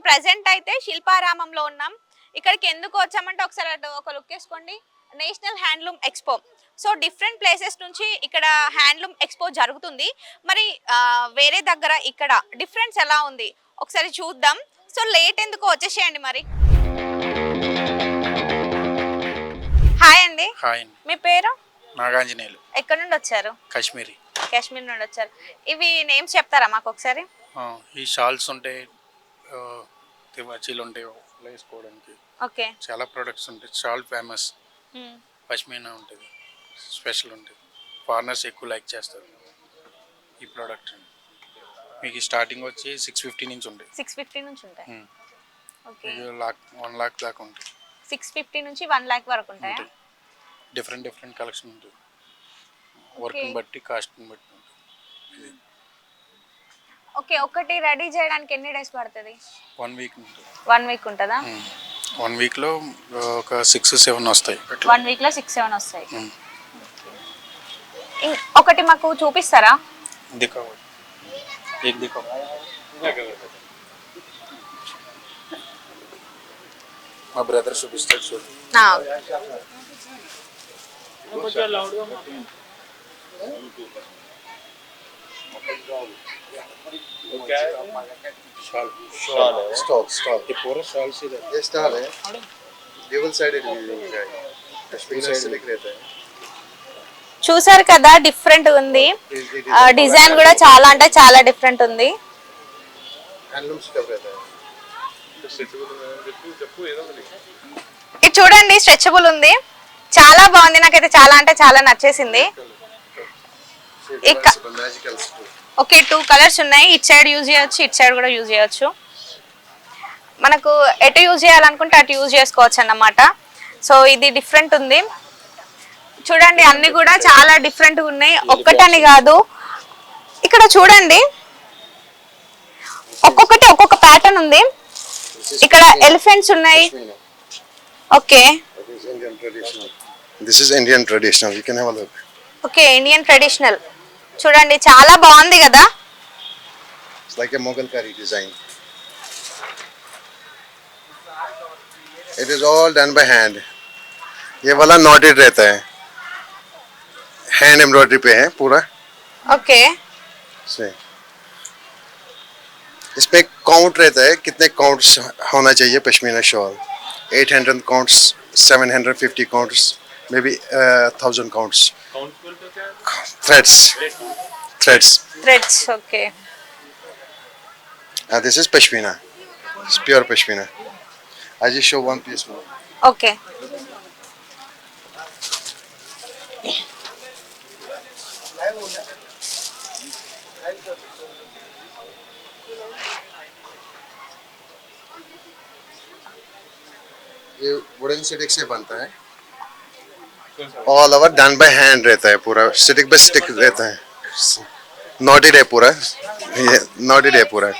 Present అయితే శిల్పారామంలో ఉన్నాం. ఇక్కడికి ఎందుకు వచ్చామంటే ఒకసారి ఒక లుక్ వేసుకోండి. National handloom expo. So different places నుంచి ఇక్కడ హ్యాండ్లూమ్ ఎక్స్పో జరుగుతుంది. మరి వేరే దగ్గర ఇక్కడ డిఫరెన్స్ ఎలా ఉంది ఒకసారి చూద్దాం. సో లేట్ ఎందుకు వచ్చేసేయండి మరి. హాయ్ అండి. మీ పేరు? నాగాంజనేయులు. ఎక్కడి నుండి వచ్చారు? కాశ్మీరీ. కాశ్మీర్ నుండి వచ్చారు. ఇవి నేమ్స్ చెప్తారా మాకు ఒకసారి? ఈ షాల్స్ ఉంటాయి, తివాచీలు ఉంటాయి వేసుకోవడానికి. ఓకే. చాలా ప్రొడక్ట్స్ ఉంటాయి. షాల్ ఫేమస్, పష్మీనా ఉంటుంది, స్పెషల్ ఉంటుంది. ఫారినర్స్ ఎక్కువ లైక్ చేస్తారు ఈ ప్రోడక్ట్. మీకు స్టార్టింగ్ వచ్చి 650 నుంచి ఉంటాయి. 650 నుంచి ఉంటాయి. ఓకే. 1 lakh దాకా ఉంటాయి. 650 నుంచి 1 lakh వరకు ఉంటాయి. డిఫరెంట్ కలెక్షన్ ఉంటుంది. వర్క్ని బట్టి, కాస్ట్ని బట్టి ఉంటుంది. ఓకే. ఒకటి రెడీ చేయడానికి ఎన్ని డేస్ పడుతుంది? 1 week ఉంటుంది. 1 week ఉంటుందా? 1 weekలో ఒక 6-7 వస్తాయి. 1 weekలో 6-7 వస్తాయి. ఒకటి మాకు చూపిస్తారా? మా బ్రదర్ చూపిస్తాడు చూడు. स्टॉल ये पूरा स्टॉल से ये स्टॉल है डबल साइडेड वीविंग है कश्मीर से लिख रहता है. చూసారు కదా, డిఫరెంట్ ఉంది. డిజైన్ కూడా చాలా అంటే చాలా డిఫరెంట్ ఉంది. हैंडलूम स्टफ रहता है. ఇది చూడండి, స్ట్రెచబుల్ ఉంది. చాలా బాగుంది. నాకైతే చాలా అంటే చాలా నచ్చేసింది. ఓకే, 2 కలర్స్ ఉన్నాయి. ఇటు సైడ్ యూజ్ చేయొచ్చు, ఇటు సైడ్ కూడా యూజ్ చేయొచ్చు. మనకు ఎటు యూజ్ చేయాలనుకుంటే అటు యూజ్ చేసుకోవచ్చు అన్నమాట. సో ఇది డిఫరెంట్ ఉంది. చూడండి, అన్ని కూడా చాలా డిఫరెంట్ ఉన్నాయి. ఒక్కటని కాదు, ఇక్కడ చూడండి ఒక్కొక్కటి ఒక్కొక్క ప్యాటర్న్ ఉంది. ఇక్కడ ఎలిఫెంట్స్ ఉన్నాయి. Okay. This is Indian traditional. You can have a look. Okay, Indian traditional. చూడండి, చాలా బాగుంది కదా. It's like a Mughal curry design. It is all done by hand. ये वाला knotted रहता है, हैंड एम्ब्रॉयडरी पे है पूरा. ओके. से इसमें काउंट रहता है, कितने काउंट्स होना चाहिए pashmina shawl. 800 counts, 750 counts, may be 1000 counts. Threads. Okay. This is pashmina. It's pure pashmina. I just show one piece more. Okay. ये वुडन स्टिक से बनता है. All over done by hand रहता है पूरा. स्टिक बाय स्टिक रहता है. Noted है पूरा. ये नॉटेड है पूरा.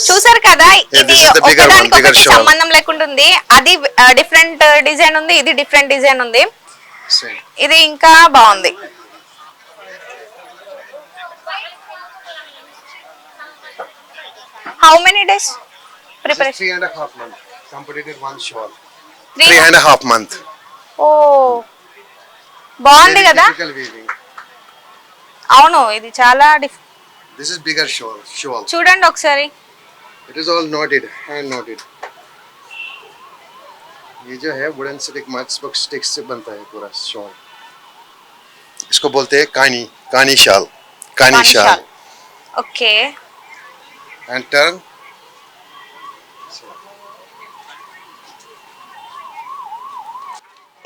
చూసారు కదా, ఇది ఒకదానికి సంబంధం లేకుండా ఉంది. అది డిఫరెంట్ డిజైన్ ఉంది, ఇది డిఫరెంట్ డిజైన్ ఉంది. ఇది ఇంకా బాగుంది. How many days preparation? 3.5 months. Completed one shawl. 3.5 months. Oh, బాగుంది కదా. అవును, ఇది చాలా This is bigger shawl. చూడండి ఒకసారి. It is all knotted, hand knotted. ये जो है वुडन स्टिक मैचबॉक्स स्टिक से बनता है पूरा शॉल. इसको बोलते हैं कानी शाल. Okay. And turn.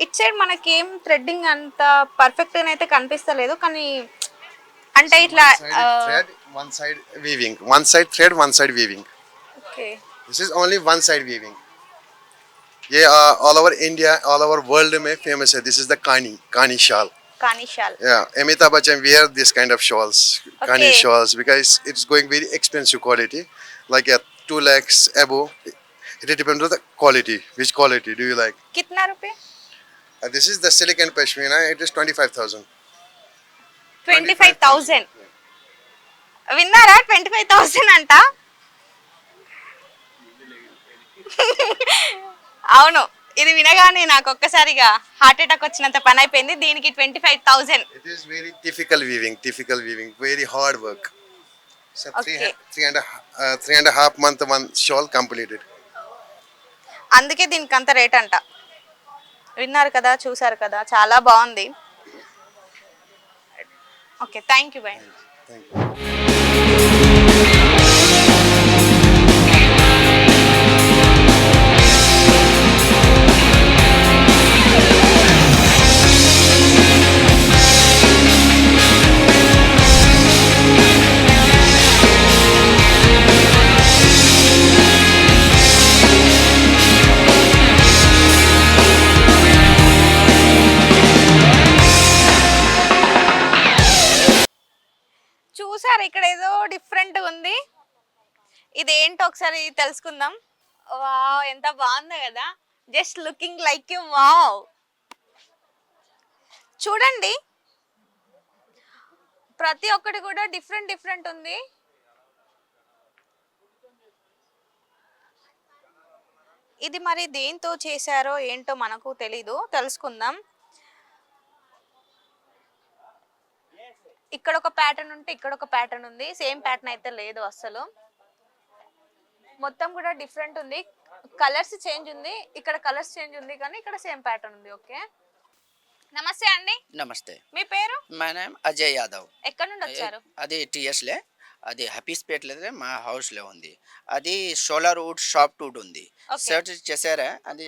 It side మనకేం థ్రెడ్డింగ్ అంత పర్ఫెక్ట్ గా అయితే కనిపిస్తలేదు, కానీ అంటే ఇట్లా one side weaving, one side thread, one side weaving. Okay. This is only one side weaving. ये all over India, all over world में famous है. This is the kani shawl. Yeah, Amitabh Bachchan wear this kind of shawls, kani shawls, because it's going very expensive quality, like 2 lakhs above. It depends on the quality. Which quality do you like? कितना रुपए? This is the silicon pashmina. It is 25,000. 25,000. విన్నారా? 25,000 అంట. అవును, ఇది వినగానే నాకు ఒక్కసారిగా heart attack వచ్చినంత పని అయిపోయింది. దీనికి 25,000. It is very difficult weaving, very hard work. So Okay. three and a half month one shawl completed. అందుకే దీనికి అంత రేట్ అంట. విన్నారు కదా, చూసారు కదా, చాలా బాగుంది. Okay, thank you bye. Thank you. చూసారు, ఇక్కడ ఏదో డిఫరెంట్ ఉంది. ఇది ఏంటో ఒకసారి తెలుసుకుందాం. వావ్, ఎంత బాగుందో కదా, just looking like you. Wow, చూడండి, ప్రతి ఒక్కటి కూడా డిఫరెంట్ ఉంది. ఇది మరి దేంతో చేశారో ఏంటో మనకు తెలీదు, తెలుసుకుందాం. ఇక్కడ ఒక ప్యాటర్న్ ఉంటే ఇక్కడ ఒక ప్యాటర్న్ ఉంది, సేమ్ ప్యాటర్న్ అయితే లేదు అస్సలు. మొత్తం కూడా డిఫరెంట్ ఉంది, కలర్స్ చేంజ్ ఉంది, ఇక్కడ కలర్స్ చేంజ్ ఉంది, కానీ ఇక్కడ సేమ్ ప్యాటర్న్ ఉంది. ఓకే, నమస్తే అండి. నమస్తే, మీ పేరు? మా నేమ్ అజయ్ యాదవ్. ఎక్కడి నుండి వచ్చారు? అది టీఎస్లే, అది హపీస్పేట్లే మా హౌస్లో ఉంది. అది సోలార్ వుడ్ షాప్ వుడ్ ఉంది. సర్చ్ చేశారా, అది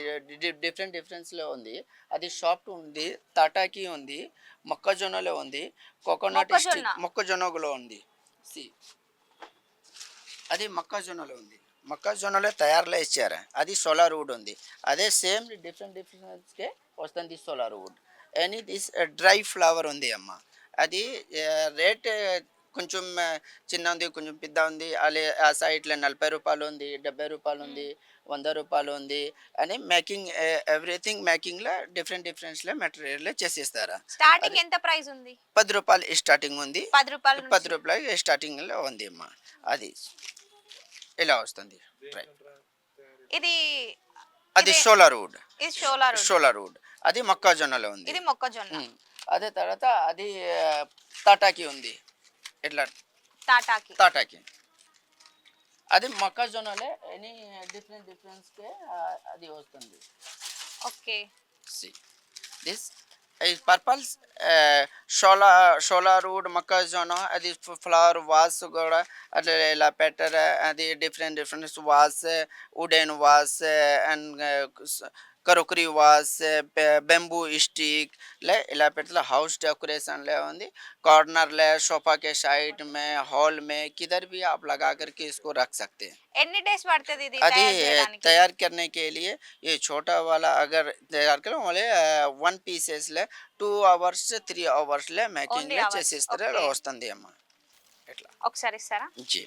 డిఫరెన్స్లో ఉంది. అది షాప్ ఉంది, తాటాకి ఉంది, మొక్కజొన్నలో ఉంది, కోకోనట్ మొక్కజొన్నలో ఉంది. అది మొక్కజొన్నలో ఉంది, మొక్కజొన్నలో తయారులో ఇచ్చారా. అది సోలార్ వుడ్ ఉంది. అదే సేమ్ డిఫరెన్స్కే వస్తుంది సోలార్ వుడ్. అని దిస్ డ్రై ఫ్లవర్ ఉంది అమ్మ. అది రేట్ కొంచెం చిన్న ఉంది, కొంచెం పెద్ద ఉంది. అలా ఆ సైడ్లో 40 రూపాయలు ఉంది, 70 రూపాయలు ఉంది, 100 రూపాయలు ఉంది. అని మేకింగ్ ఎవ్రీథింగ్ మేకింగ్లో డిఫరెంట్స్లో మెటీరియల్ చేసిస్తారా. స్టార్టింగ్ ఎంత ప్రైస్ ఉంది? 10 రూపాయలు స్టార్టింగ్ ఉంది, 10 రూపాయలు స్టార్టింగ్లో ఉంది అమ్మ. అది ఇలా వస్తుంది. ఇది అది సోలార్ వుడ్, ఇది సోలార్ వుడ్. అది మొక్కజొన్నలో ఉంది. ఇది మొక్కజొన్న. అదే తర్వాత అది తాటాకి ఉంది, ఇట్లా తాటాకి. అది మొక్కజొన్నలే ఎనీ డిఫరెన్స్కే అది వస్తుంది. Okay, this purple solar wood మొక్కజొన్న. అది ఫ్లవర్ వాస్ కూడా అట్లా ఇలా పెట్టారు. అది different vase, wooden vase and crockery vase, bamboo stick ले ఇలా పెట్టారు. హౌస్ डेकोरेशन ఉంది. कॉर्नर ले सोफा के साइड में, हॉल में, किधर भी आप लगा करके इसको रख सकते हैं. ఎన్ని డేస్ పడుతుంది ఇది अभी తయారు చేయడానికి? तैयार करने के लिए ये छोटा वाला अगर तैयार करो वाले 1 पीसेस ले 2 hours 3 hours ले మేకింగ్ Only ले hours. చేసిస్తారు. Okay. వస్తుంది అమ్మ ఇట్లా. ఒకసారి ఇస్తారా? జీ,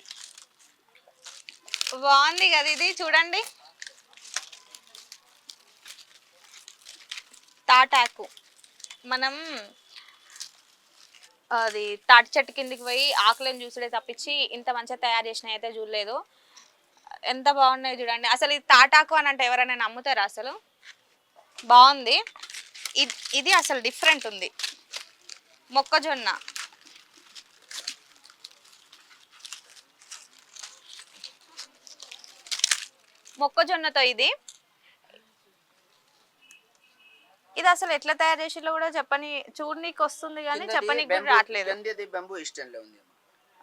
బాగుంది కదా ఇది, చూడండి. తాటాకు, మనం అది తాటి చెట్టు కిందికి పోయి ఆకులను చూసుడే తప్పించి ఇంత మంచిగా తయారు చేసినవి అయితే చూడలేదు. ఎంత బాగున్నాయి చూడండి. అసలు ఇది తాటాకు అని అంటే ఎవరైనా నమ్ముతారా? అసలు బాగుంది. ఇది అసలు డిఫరెంట్ ఉంది. మొక్కజొన్న, మొక్కజొన్నతో ఇది అసలు ఎట్లా తయారు చేసిలో కూడా చెప్పని, చూడనీకి వస్తుంది కానీ చెప్పనీకి కూడా రావట్లేదు. కిందది బెంబూ స్టాండ్ లో ఉంది అమ్మ.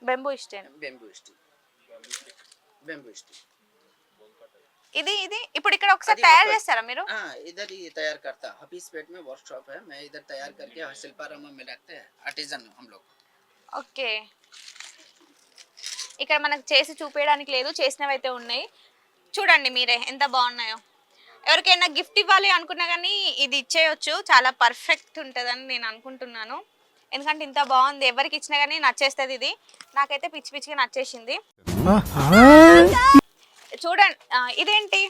బెంబూ స్టాండ్, బెంబూ స్టిక్. ఇది ఇప్పుడు ఇక్కడ ఒకసారి తయారు చేస్తారా మీరు? इधर ही तैयार करता है, हफीजपेट में वर्कशॉप है. मैं इधर तैयार करके शिल्पारामा में रखते हैं, आर्टिजन हम लोग. ఓకే, ఇక్కడ మనకు చేసి చూపించడానికి లేదు, చేసినవి అయితే ఉన్నాయి. చూడండి మీరే ఎంత బాగున్నాయో. ఎవరికైనా గిఫ్ట్ ఇవ్వాలి అనుకున్నా కానీ ఇది ఇచ్చేయచ్చు, చాలా పర్ఫెక్ట్ ఉంటుందని నేను అనుకుంటున్నాను. ఎందుకంటే ఇంత బాగుంది, ఎవరికి ఇచ్చినా కానీ నచ్చేస్తుంది. ఇది నాకైతే పిచ్చిగా నచ్చేసింది. చూడండి, ఇదేంటి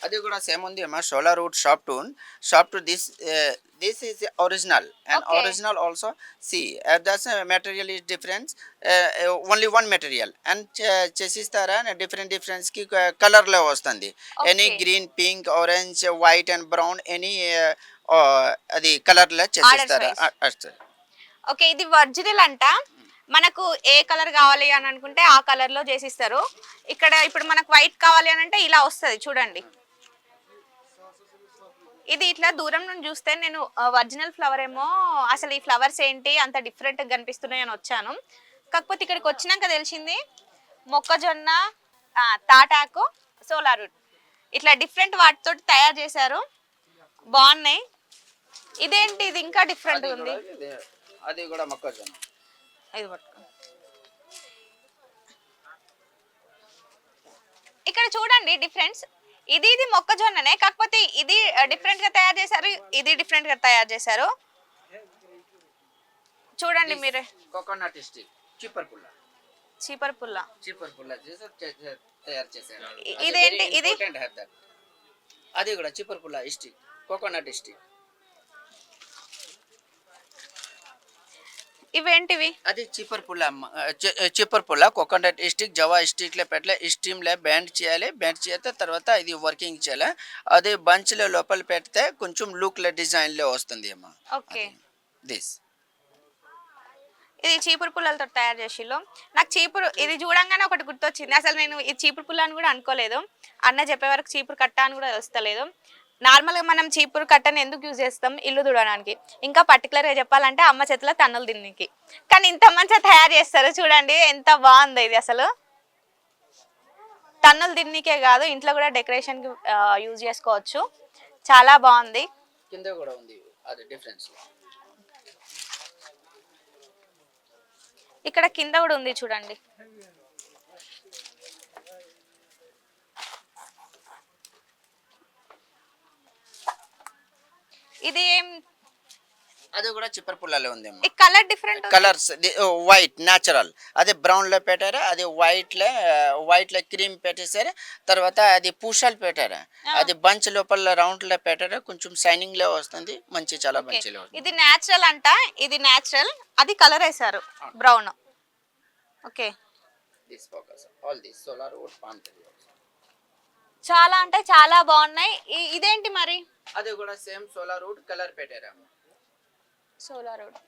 అది కూడా సేమ్ ఉంది అమ్మా. Solar wood shop to this is the original and Okay. original also see that's material is different, only one material and చేసిస్తారా different కి కలర్ లో వస్తుంది. Any Okay. Green pink orange white and brown any అది colour లో చేసిస్తారా. Okay, ఇది original అంట. మనకు ఏ colour కావాలి అని అనుకుంటే ఆ కలర్ లో చేసిస్తారు. ఇక్కడ ఇప్పుడు మనకు వైట్ కావాలి అని అంటే ఇలా వస్తుంది చూడండి. ఇది ఇట్లా దూరం నుండి చూస్తే నేను ఒరిజినల్ ఫ్లవర్ ఏమో అసలు ఈ ఫ్లవర్స్ ఏంటి అంత డిఫరెంట్గా కనిపిస్తున్నాయి అని వచ్చాను. కాకపోతే ఇక్కడికి వచ్చినాక తెలిసింది మొక్కజొన్న, తాటాకు, సోలార్ వుడ్ ఇట్లా డిఫరెంట్ వాటితో తయారు చేశారు. బాగున్నాయి. ఇదేంటి ఇది ఇంకా డిఫరెంట్ ఉంది. అది కూడా మొక్కజొన్న. ఇది పట్టుకో. ఇక్కడ చూడండి డిఫరెన్స్. ఇది మొక్కజొన్ననే, కాకపోతే ఇది డిఫరెంట్ గా తయారు చేశారు, ఇది డిఫరెంట్ గా తయారు చేశారు. చూడండి మీరే. కోకోనట్ స్టిక్ చీపర్ పుల్ల తయారు చేశారు. ఇదేంటి ఇది? అది కూడా చీపర్ పుల్ల స్టిక్, కోకోనట్ స్టిక్. ఇవేంటివి? అది చీపర్ పుల్ల కోకోనట్ స్టిక్ జవా స్టిక్ లో పెట్టలే స్టీమ్ లో బ్యాండ్ చేస్తే తర్వాత ఇది వర్కింగ్ చేయాలి. అది బంచ్ లో లోపల పెడితే కొంచెం లుక్ లో డిజైన్ లో వస్తుంది అమ్మా. ఓకే, దిస్ ఇది చీపురు పుల్లలతో తయారు చేసిళ్ళు. నాకు చీపురు ఇది చూడంగానే ఒకటి గుర్తొచ్చింది. అసలు నేను ఇది చీపురు పుల్ల అని కూడా అనుకోలేదు. అన్న చెప్పే వరకు చీపురు కట్ట అని కూడా తెలుస్తలేదు. నార్మల్గా మనం చీపురు కట్టని ఎందుకు యూజ్ చేస్తాం? ఇల్లు తుడవడానికి. ఇంకా పర్టికులర్గా చెప్పాలంటే అమ్మ చేతిలో తన్నులు తిన్నికి. కానీ ఇంత మంచిగా తయారు చేస్తారు చూడండి, ఎంత బాగుంది ఇది. అసలు తన్నులు తిన్నికే కాదు, ఇంట్లో కూడా డెకరేషన్కి యూజ్ చేసుకోవచ్చు. చాలా బాగుంది. కింద కూడా ఉంది అది డిఫరెన్స్. ఇక్కడ కింద కూడా ఉంది చూడండి. ఇది ఏం? అది కూడా చిప్పర్ పుల్లలో ఉంది. ఈ colour different, colours white natural. అది బ్రౌన్ లో పెట్టారు, అది వైట్ లో క్రీమ్ పెట్టేశారు. తర్వాత అది పూషాలు పెట్టారు, అది బంచ్ లోపల రౌండ్ లో పెట్టారు. కొంచెం షైనింగ్ లో వస్తుంది, మంచి చాలా మంచిగా. ఇది న్యాచురల్ అంట, ఇది న్యాచురల్, అది కలర్ వేసారు brown. Okay, this focus all this solar wood palm tree చాలా అంటే చాలా బాగున్నాయి. ఇదేంటి మరి? అది కూడా సేమ్ సోలార్ వుడ్ కలర్ పెట్టారు. Solar wood.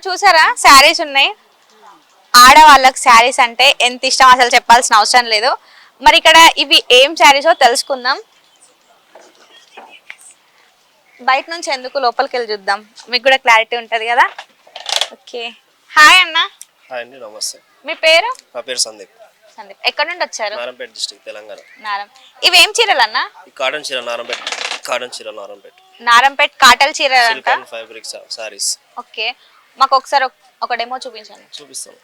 చూసారా శారీస్ ఉన్నాయి. ఆడవాళ్ళకి శారీస్ అంటే ఎంత ఇష్టం అసలు చెప్పాల్సిన అవసరం లేదు. మరి ఇక్కడ ఇవి ఏం శారీసో తెలుసుకుందాం. బయట నుంచి ఎందుకు లోపలికి వెళ్ళి చూద్దాం, మీకు కూడా క్లారిటీ ఉంటుంది కదా. ఓకే, హాయ్ అన్న. హాయ్ అండి, నమస్తే. మీ పేరు? నా పేరు సందీప్. సందీప్, ఎక్కడ నుండి వచ్చారు? నారంపేట డిస్ట్రిక్ట్, తెలంగాణ. ఇవి ఏం చీరలు అన్న? కాటన్ చీర నారంపేట. కాటన్ చీర నారంపేట కాటన్ చీరలు అంట. ఫ్యాబ్రిక్ సారీస్. ఓకే, మాకు ఒకసారి ఒక డెమో చూపించండి. చూపిస్తాను.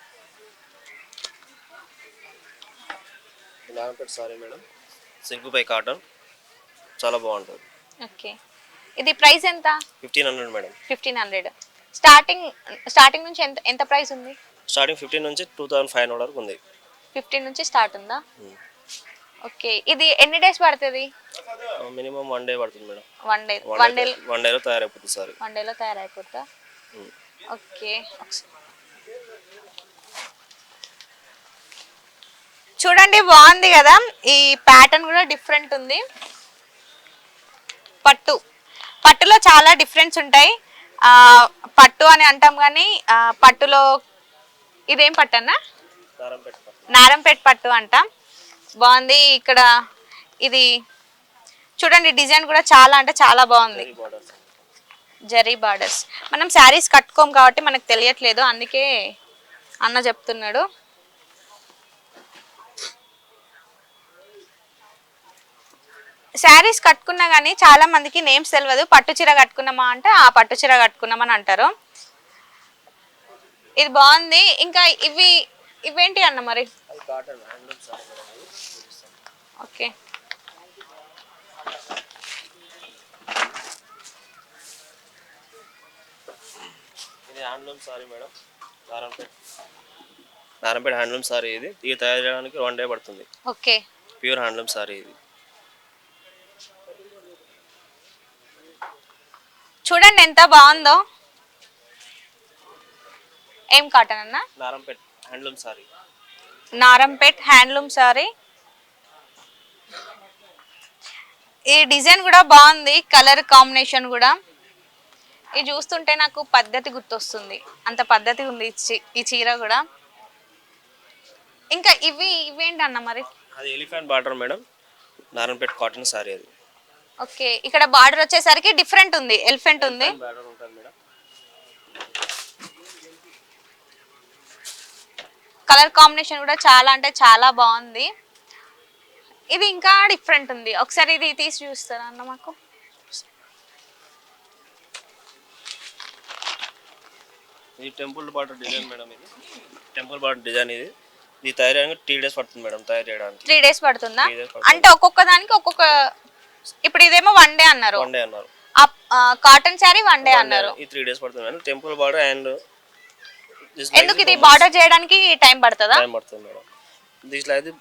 నారంపేట సారీ మేడం, సిల్క్పై కాటన్, చాలా బాగుంటుంది. ఓకే, ఇది ప్రైస్ ఎంత? 1500 మేడం. 1500. స్టార్టింగ్ నుంచి ఎంత ప్రైస్ ఉంది? స్టార్టింగ్ 15 నుంచి 2500 వరకు ఉంది. 15 నుంచి స్టార్ట్ ఉందా? ఓకే, ఇది ఎన్ని డేస్ పడుతుంది? మినిమం 1 డే పడుతుంది మేడం. వన్ డేలో తయారైపోతుంది సారీ. 1 డేలో తయారైపోతా. ఓకే, చూడండి బాగుంది కదా. ఈ ప్యాటర్న్ కూడా డిఫరెంట్ ఉంది. పట్టులో చాలా డిఫరెన్స్ ఉంటాయి. పట్టు అని అంటాం కానీ పట్టులో ఇదేం పట్టు అన్న? నారంపేట పట్టు అంట. బాగుంది. ఇక్కడ ఇది చూడండి, డిజైన్ కూడా చాలా అంటే చాలా బాగుంది. జరీ బార్డర్స్. మనం శారీస్ కట్టుకోం కాబట్టి మనకు తెలియట్లేదు, అందుకే అన్న చెప్తున్నాడు. శారీస్ కట్టుకున్నా కానీ చాలా మందికి నేమ్స్ తెలియదు. పట్టు చీర కట్టుకున్నామా అంటే ఆ పట్టు చీర కట్టుకున్నామని అంటారు. ఇది బాగుంది. ఇంకా ఇవేంటి అన్న మరి? ఓకే, ఇది handloom sorry madam, Narampeta handloom sorry. ఇది తయారు చేయడానికి 1 డే పడుతుంది. ఓకే, ప్యూర్ హ్యాండ్లూమ్ సారీ ఇది. చూడండి ఎంత బాగుందో. ఏం కాటన్ అన్న? నారంపేట హ్యాండ్లూమ్ సారీ. నారంపేట్ హ్యాండ్లూమ్ సారీ. ఈ డిజైన్ కూడా బాగుంది, కలర్ కాంబినేషన్ కూడా. ఇది చూస్తుంటే నాకు పద్ధతి గుర్తొస్తుంది, అంత పద్ధతి ఉంది ఈ చీర కూడా. ఇంకా ఇవేంటి అన్న మరి? అది elephant border madam, Narampeta cotton sorry అది. ఓకే, ఇక్కడ బార్డర్ వచ్చేసరికి డిఫరెంట్ ఉంది, ఎలిఫెంట్ ఉంది. బార్డర్ ఉంటుంది మేడం. కలర్ కాంబినేషన్ కూడా చాలా అంటే చాలా బాగుంది. ఇది ఇంకా డిఫరెంట్ ఉంది. ఒకసారి ఇది తీసి చూస్తారా అన్న మాకు? ఇది టెంపుల్ బార్డర్ డిజైన్ మేడం. ఇది టెంపుల్ బార్డర్ డిజైన్. ఇది తయారు చేయడానికి 3 days పడుతుంది మేడం. తయారు చేయడానికి 3 days పడుతుందా? 3 days పడుతుంది. అంటే ఒక్కొక్క దానికి ఒక్కొక్క. ఇప్పుడు ఇదేమో 1 day అన్నారు. 1 day అన్నారు. కాటన్ శారీ 1 day అన్నారు. ఈ 3 days పడుతుంది మేడం. టెంపుల్ బార్డర్ అండ్ ఎందుకు ఇది బార్డర్ చేయడానికి టైం పడుతుందా? టైం పడుతుంది మేడం. దీంట్లో అయితే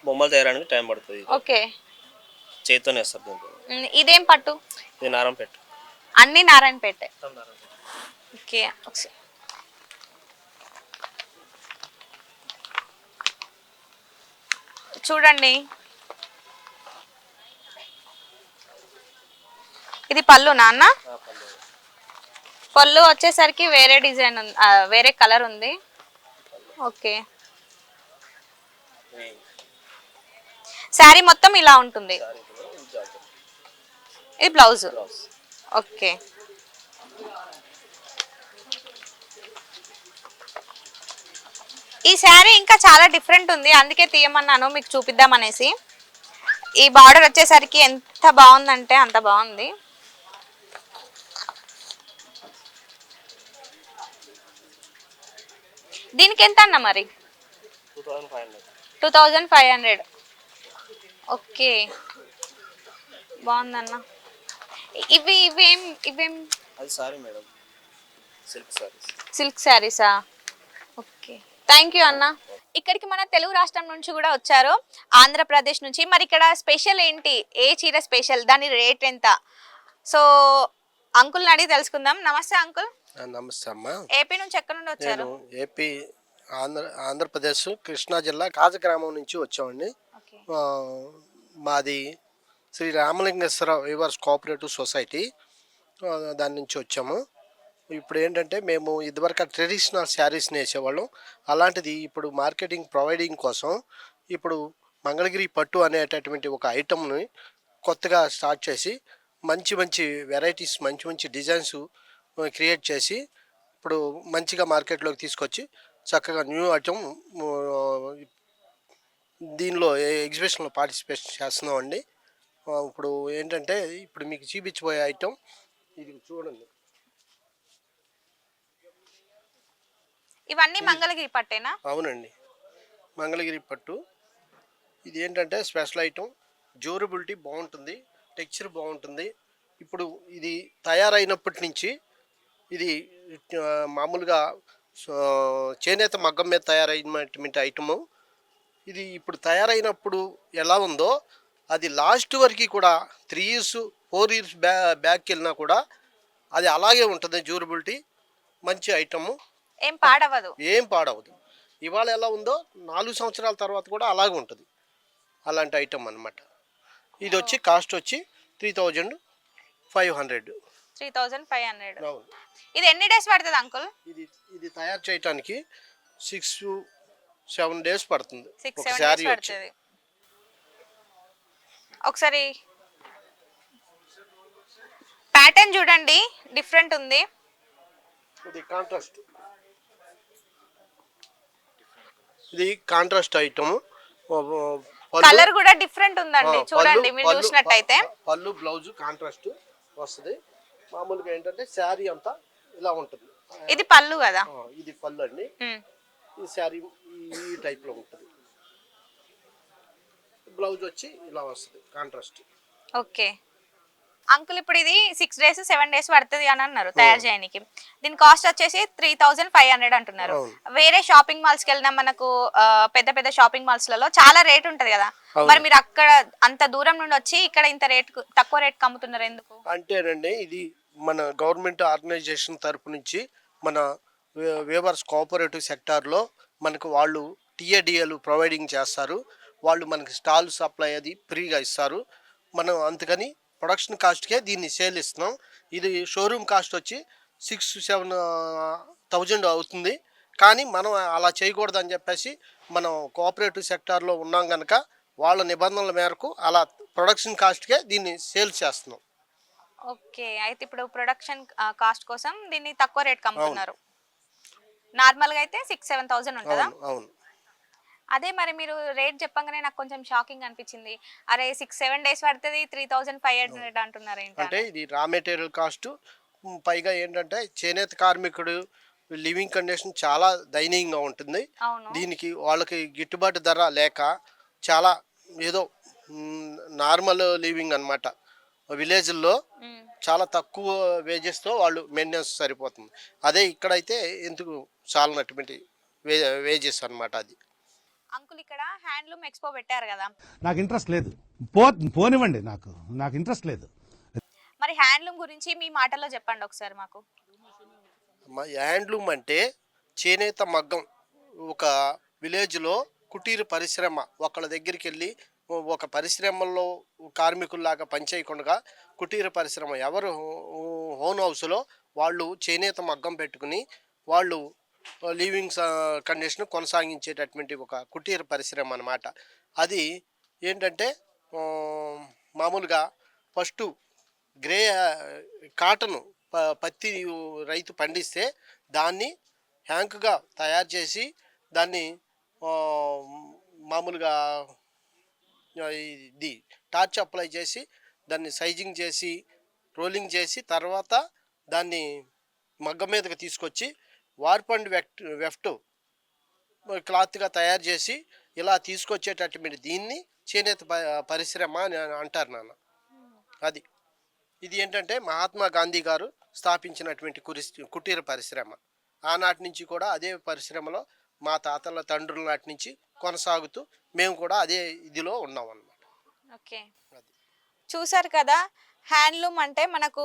బొమ్మలు తయారడానికి టైం పడుతుంది. ఓకే, చేతితోనే వేస్తారు దీంట్లో. ఇదేం పట్టు? ఇది నారంపేట. అన్ని నారాయణపేట. ఓకే, చూడండి. ఇది పళ్ళు నాన్న. పళ్ళు వచ్చేసరికి వేరే డిజైన్ ఉంది, వేరే కలర్ ఉంది. ఓకే, శారీ మొత్తం ఇలా ఉంటుంది. ఇది బ్లౌజ్. ఓకే, ఈ శారీ ఇంకా చాలా డిఫరెంట్ ఉంది, అందుకే తీయమన్నాను మీకు చూపిద్దామనేసి. ఈ బార్డర్ వచ్చేసరికి ఎంత బాగుందంటే అంత బాగుంది. దీనికి ఎంత అన్న మరి? 2500. ఓకే, బాగుందన్న. ఇవేం? అది sari madam, silk saris. Silk శారీసా? ఓకే, థ్యాంక్ యూ అన్న. ఇక్కడికి మన తెలుగు రాష్ట్రం నుంచి కూడా వచ్చారు, ఆంధ్రప్రదేశ్ నుంచి. మరి ఇక్కడ స్పెషల్ ఏంటి? ఏ చీర స్పెషల్? దాని రేట్ ఎంత? సో అంకుల్ని అడిగి తెలుసుకుందాం. నమస్తే అంకుల్. నమస్తే అమ్మ. ఏపీ నుంచి ఎక్కడ నుండి వచ్చారు? ఏపీ ఆంధ్రప్రదేశ్ కృష్ణా జిల్లా కాజగ్రామం నుంచి వచ్చామండి. మాది Sri Ramalingeswara weavers cooperative society, దాని నుంచి వచ్చాము. ఇప్పుడు ఏంటంటే మేము ఇదివరకు ట్రెడిషనల్ శారీస్ని వేసేవాళ్ళం. అలాంటిది ఇప్పుడు మార్కెటింగ్ ప్రొవైడింగ్ కోసం ఇప్పుడు మంగళగిరి పట్టు అనేటటువంటి ఒక ఐటమ్ని కొత్తగా స్టార్ట్ చేసి మంచి మంచి వెరైటీస్, మంచి మంచి డిజైన్స్ క్రియేట్ చేసి ఇప్పుడు మంచిగా మార్కెట్లోకి తీసుకొచ్చి చక్కగా న్యూ ఐటమ్ దీనిలో ఎగ్జిబిషన్లో పార్టిసిపేట్ చేస్తున్నామండి. ఇప్పుడు ఏంటంటే ఇప్పుడు మీకు చూపించబోయే ఐటమ్ ఇది చూడండి. ఇవన్నీ మంగళగిరి పట్టేనా? అవునండి, మంగళగిరి పట్టు. ఇది ఏంటంటే స్పెషల్ ఐటమ్, డ్యూరబిలిటీ బాగుంటుంది, టెక్స్చర్ బాగుంటుంది. ఇప్పుడు ఇది తయారైనప్పటి నుంచి ఇది మామూలుగా చేనేత మగ్గం మీద తయారైనటువంటి ఐటము. ఇది ఇప్పుడు తయారైనప్పుడు ఎలా ఉందో అది లాస్ట్ వరకు కూడా 3 years 4 years బ్యాక్ వెళ్ళినా కూడా అది అలాగే ఉంటుంది. డ్యూరబిలిటీ మంచి ఐటము, ఏం పాడవదు, ఏం పాడవదు. ఇవాళ ఎలా ఉందో 4 సంవత్సరాల తర్వాత కూడా అలాగే ఉంటుంది. అలాంటి ఐటమ్ అన్నమాట. ఇది వచ్చి కాస్ట్ వచ్చి 3500. 3500. అవును. ఇది ఎన్ని డేస్ పడుతుంది అంకుల్? ఇది తయారు చేయడానికి 6 to 7 days పడుతుంది. 6-7 ఒక శారీ days వచ్చి. పడుతుంది. ఒకసారి ప్యాటర్న్ చూడండి, డిఫరెంట్ ఉంది. ఇది కాంట్రాస్ట్. ఇది కాంట్రాస్ట్ ఐటమ్. కలర్ కూడా డిఫరెంట్ ఉందండి, చూడండి మీరు చూసినట్టయితే. పళ్ళు బ్లౌజ్ కాంట్రాస్ట్ వస్తుంది. మామూలుగా ఏంటంటే శారీ అంతా ఇలా ఉంటుంది. ఇది పళ్ళు కదా. ఇది పళ్ళు అండి. ఈ శారీ ఈ టైప్ లో ఉంటుంది. బ్లౌజ్ వచ్చి ఇలా వస్తుంది కాంట్రాస్ట్. ఓకే అంకుల్, ఇప్పుడు ఇది 6 days 7 days పడుతుంది అని అన్నారు తయారు చేయడానికి. దీని కాస్ట్ వచ్చేసి 3500 అంటున్నారు. వేరే షాపింగ్ మాల్స్ కి వెళ్ళినా మనకు పెద్ద పెద్ద షాపింగ్ మాల్స్ లలో చాలా రేట్ ఉంటది కదా, మరి మీరు అక్కడ అంత దూరం నుండి వచ్చి ఇక్కడ ఇంత రేట్ తక్కువ రేట్ అమ్ముతున్నారు ఎందుకు? అంటేనండి ఇది మన గవర్నమెంట్ ఆర్గనైజేషన్ తరపు నుంచి మన వేవర్స్ కోఆపరేటివ్ సెక్టార్లో మనకు వాళ్ళు టీఏడిఏలు ప్రొవైడింగ్ చేస్తారు. వాళ్ళు మనకి స్టాల్ సప్లై అది ఫ్రీగా ఇస్తారు. మనం అందుకని ప్రొడక్షన్ కాస్ట్కే దీన్ని సేల్ ఇస్తున్నాం. ఇది షోరూమ్ కాస్ట్ వచ్చి 6-7 thousand అవుతుంది. కానీ మనం అలా చేయకూడదని చెప్పేసి మనం కోఆపరేటివ్ సెక్టార్లో ఉన్నాం కనుక వాళ్ళ నిబంధనల మేరకు అలా ప్రొడక్షన్ కాస్ట్కే దీన్ని సేల్ చేస్తున్నాం. ఓకే, అయితే ఇప్పుడు ప్రొడక్షన్ కాస్ట్ కోసం దీన్ని తక్కువ రేట్ అమ్ముతున్నారు. నార్మల్ గా అయితే 6-7 thousand ఉంటుందా? అవును. అదే మరి మీరు రేట్ చెప్పగానే నాకు కొంచెం షాకింగ్ అనిపించింది. అరే 6-7 days పడుతుంది 3500 అంటున్నారు ఏంటి? అంటే ఇది రా మెటీరియల్ కాస్ట్, పైగా ఏంటంటే చేనేత కార్మికుడు లివింగ్ కండిషన్ చాలా దయనీయంగా ఉంటుంది. దీనికి వాళ్ళకి గిట్టుబాటు ధర లేక చాలా ఏదో నార్మల్ లివింగ్ అనమాట. విలేజ్లో చాలా తక్కువ వేజెస్తో వాళ్ళు మెయింటెనెన్స్ సరిపోతుంది. అదే ఇక్కడైతే ఎందుకు చాలనటువంటి వేజెస్ అనమాట. అది అంకుల్ ఇక్కడ హ్యాండ్లూమ్ ఎక్స్పో పెట్టారు కదా, నాకు ఇంట్రెస్ట్ లేదు, పోనివ్వండి, నాకు ఇంట్రెస్ట్ లేదు. మరి హ్యాండ్లూమ్ గురించి మీ మాటల్లో చెప్పండి ఒకసారి మాకు. హ్యాండ్లూమ్ అంటే చేనేత మగ్గం. ఒక విలేజ్లో కుటీర పరిశ్రమ, ఒకళ్ళ దగ్గరికి వెళ్ళి ఒక పరిశ్రమల్లో కార్మికుల్లాగా పనిచేయకుండా కుటీర పరిశ్రమ ఎవరు ఓన్ హౌస్లో వాళ్ళు చేనేత మగ్గం పెట్టుకుని వాళ్ళు లివింగ్ కండిషన్ కొనసాగించేటటువంటి ఒక కుటీర పరిశ్రమ అన్నమాట. అది ఏంటంటే మామూలుగా ఫస్ట్ గ్రే కాటను పత్తి రైతు పండిస్తే దాన్ని హ్యాంక్గా తయారు చేసి దాన్ని మామూలుగా ఇది టార్చ్ అప్లై చేసి దాన్ని సైజింగ్ చేసి రోలింగ్ చేసి తర్వాత దాన్ని మగ్గం మీదకి తీసుకొచ్చి వార్ప్ అండ్ వెఫ్ట్ క్లాత్గా తయారు చేసి ఇలా తీసుకొచ్చేటటువంటి దీన్ని చేనేత పరిశ్రమ అని అంటారు నాన్న. అది ఇది ఏంటంటే మహాత్మా గాంధీ గారు స్థాపించినటువంటి కుటీర పరిశ్రమ. ఆనాటి నుంచి కూడా అదే పరిశ్రమలో మా తాతల తండ్రుల నాటి నుంచి కొనసాగుతూ మేము కూడా అదే ఇదిలో ఉన్నాం అన్నమాట. ఓకే, చూసారు కదా, హ్యాండ్లూమ్ అంటే మనకు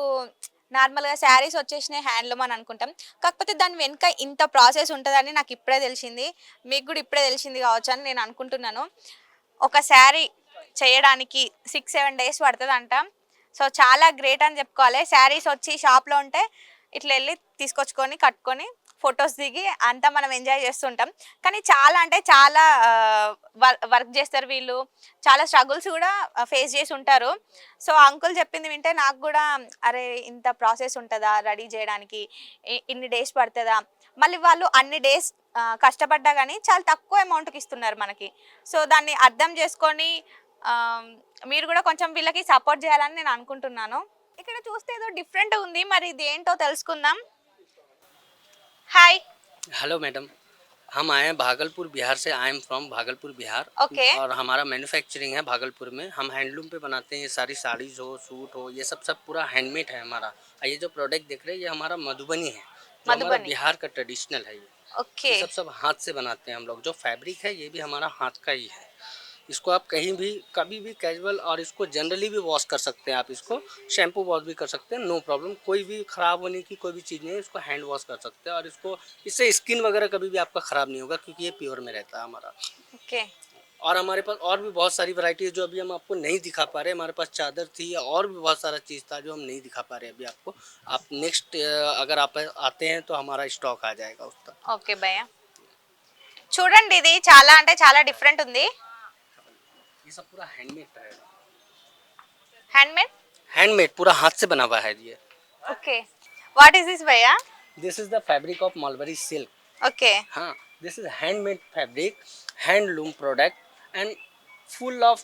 నార్మల్గా శారీస్ వచ్చేసినాయి హ్యాండ్లూమ్ అని అనుకుంటాం. కాకపోతే దాని వెనుక ఇంత ప్రాసెస్ ఉంటుందని నాకు ఇప్పుడే తెలిసింది, మీకు కూడా ఇప్పుడే తెలిసింది కావచ్చు అని నేను అనుకుంటున్నాను. ఒక శారీ చేయడానికి 6-7 days పడుతుందంట. సో చాలా గ్రేట్ అని చెప్పుకోవాలి. శారీస్ వచ్చి షాప్లో ఉంటే ఇట్లా వెళ్ళి తీసుకొచ్చుకొని కట్టుకొని ఫొటోస్ దిగి అంతా మనం ఎంజాయ్ చేస్తుంటాం. కానీ చాలా అంటే చాలా వర్క్ చేస్తారు వీళ్ళు, చాలా స్ట్రగుల్స్ కూడా ఫేస్ చేసి ఉంటారు. సో అంకుల్ చెప్పింది వింటే నాకు కూడా అరే ఇంత ప్రాసెస్ ఉంటుందా రెడీ చేయడానికి, ఇన్ని డేస్ పడుతుందా, మళ్ళీ వాళ్ళు అన్ని డేస్ కష్టపడ్డా కానీ చాలా తక్కువ అమౌంట్కి ఇస్తున్నారు మనకి. సో దాన్ని అర్థం చేసుకొని మీరు కూడా కొంచెం వీళ్ళకి సపోర్ట్ చేయాలని నేను అనుకుంటున్నాను. ఇక్కడ చూస్తే ఏదో డిఫరెంట్ ఉంది, మరి ఇది ఏంటో తెలుసుకుందాం. हाय हेलो मैडम, हम आए हैं भागलपुर बिहार से। I am from Bhagalpur Bihar. Okay. और हमारा मैन्युफैक्चरिंग है भागलपुर में। हम हैंडलूम पे बनाते हैं ये सारी साड़ीज हो, सूट हो, ये सब पूरा हैंडमेड है हमारा। ये जो प्रोडक्ट देख रहे हैं ये हमारा मधुबनी है, जो हमारा बिहार का ट्रेडिशनल है। ये ओके। ये सब हाथ से बनाते हैं हम लोग। जो फैब्रिक है ये भी हमारा हाथ का ही है। इसको आप कहीं भी कभी भी कैजुअल और इसको जनरली भी वॉश कर सकते हैं। आप इसको शैम्पू वॉश भी कर सकते हैं, नो प्रॉब्लम। कोई भी ख़राब होने की कोई भी चीज़ नहीं है। इसको हैंड वॉश कर सकते हैं और इसको इससे स्किन वगैरह कभी भी आपका ख़राब नहीं होगा क्योंकि ये प्योर में रहता है हमारा। ओके। और हमारे पास और भी बहुत सारी वैरायटी है जो अभी हम आपको नहीं दिखा पा रहे। हमारे पास चादर थी और भी बहुत सारा चीज़ था जो हम नहीं दिखा पा रहे अभी आपको। आप नेक्स्ट अगर आप आते हैं तो हमारा स्टॉक आ जाएगा उस तक। ఓకే భయ్య, చూడండి ఇది చాలా అంటే చాలా డిఫరెంట్ ఉంది. ये सब पूरा हैंडमेड है। हैंडमेड पूरा हाथ से बना हुआ है ये। ओके, व्हाट इज दिस भैया? This is the fabric of mulberry silk. Okay. हाँ, This is handmade fabric, handloom product, and full of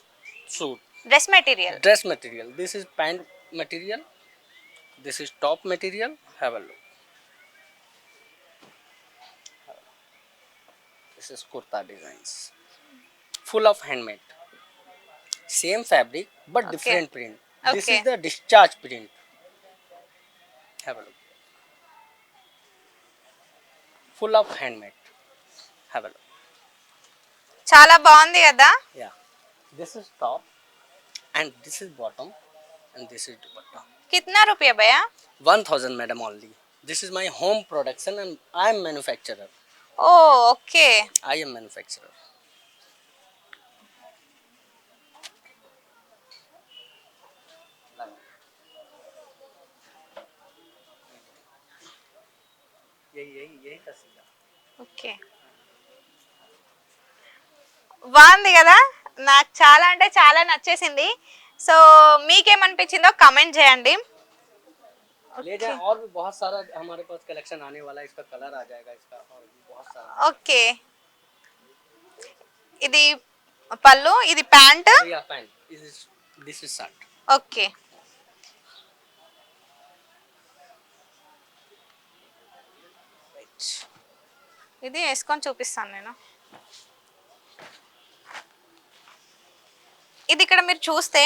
suit. Dress material. Dress material. This is pant material. This is top material. Have a look. This is kurta designs. Full of handmade. Same fabric but Okay. different print. This Okay. is the discharge print. Have a look. Full of handmade. Have a look. చాలా బాగుంది కదా. Yeah. This is top and this is bottom and this is dupatta. కిतना రూపాయ భయ్యా? 1000 madam only. This is my home production and I am manufacturer. Oh okay. I am manufacturer. यही का सीधा. Okay. బాగుంది కదా, నాకు చాలా అంటే చాలా నచ్చేసింది. సో మీకేమనిపించిందో కమెంట్ చేయండి. ले जाए और भी बहुत सारा हमारे पास कलेक्शन आने वाला है. इसका कलर आ जाएगा इसका और भी बहुत सारा. ఓకే, ఇది పళ్ళు, ఇది ప్యాంట్. या pant this is shirt. Okay. ఇది వేసుకొని చూపిస్తాను నేను. ఇది ఇక్కడ మీరు చూస్తే,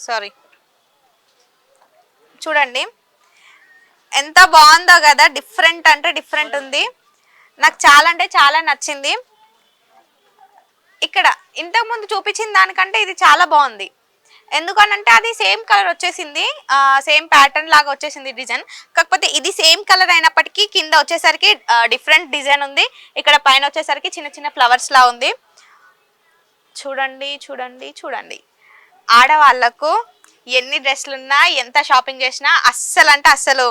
సారీ, చూడండి ఎంత బాగుందో కదా. డిఫరెంట్ అంటే డిఫరెంట్ ఉంది. నాకు చాలా అంటే చాలా నచ్చింది. ఇక్కడ ఇంతకుముందు చూపించిన దానికంటే ఇది చాలా బాగుంది. ఎందుకనంటే అది సేమ్ కలర్ వచ్చేసింది, సేమ్ ప్యాటర్న్ లాగా వచ్చేసింది డిజైన్. కాకపోతే ఇది సేమ్ కలర్ అయినప్పటికీ కింద వచ్చేసరికి డిఫరెంట్ డిజైన్ ఉంది. ఇక్కడ పైన వచ్చేసరికి చిన్న చిన్న ఫ్లవర్స్ లా ఉంది. చూడండి చూడండి చూడండి. ఆడవాళ్ళకు ఎన్ని డ్రెస్సులు ఉన్నా ఎంత షాపింగ్ చేసినా అస్సలు అంటే అస్సలు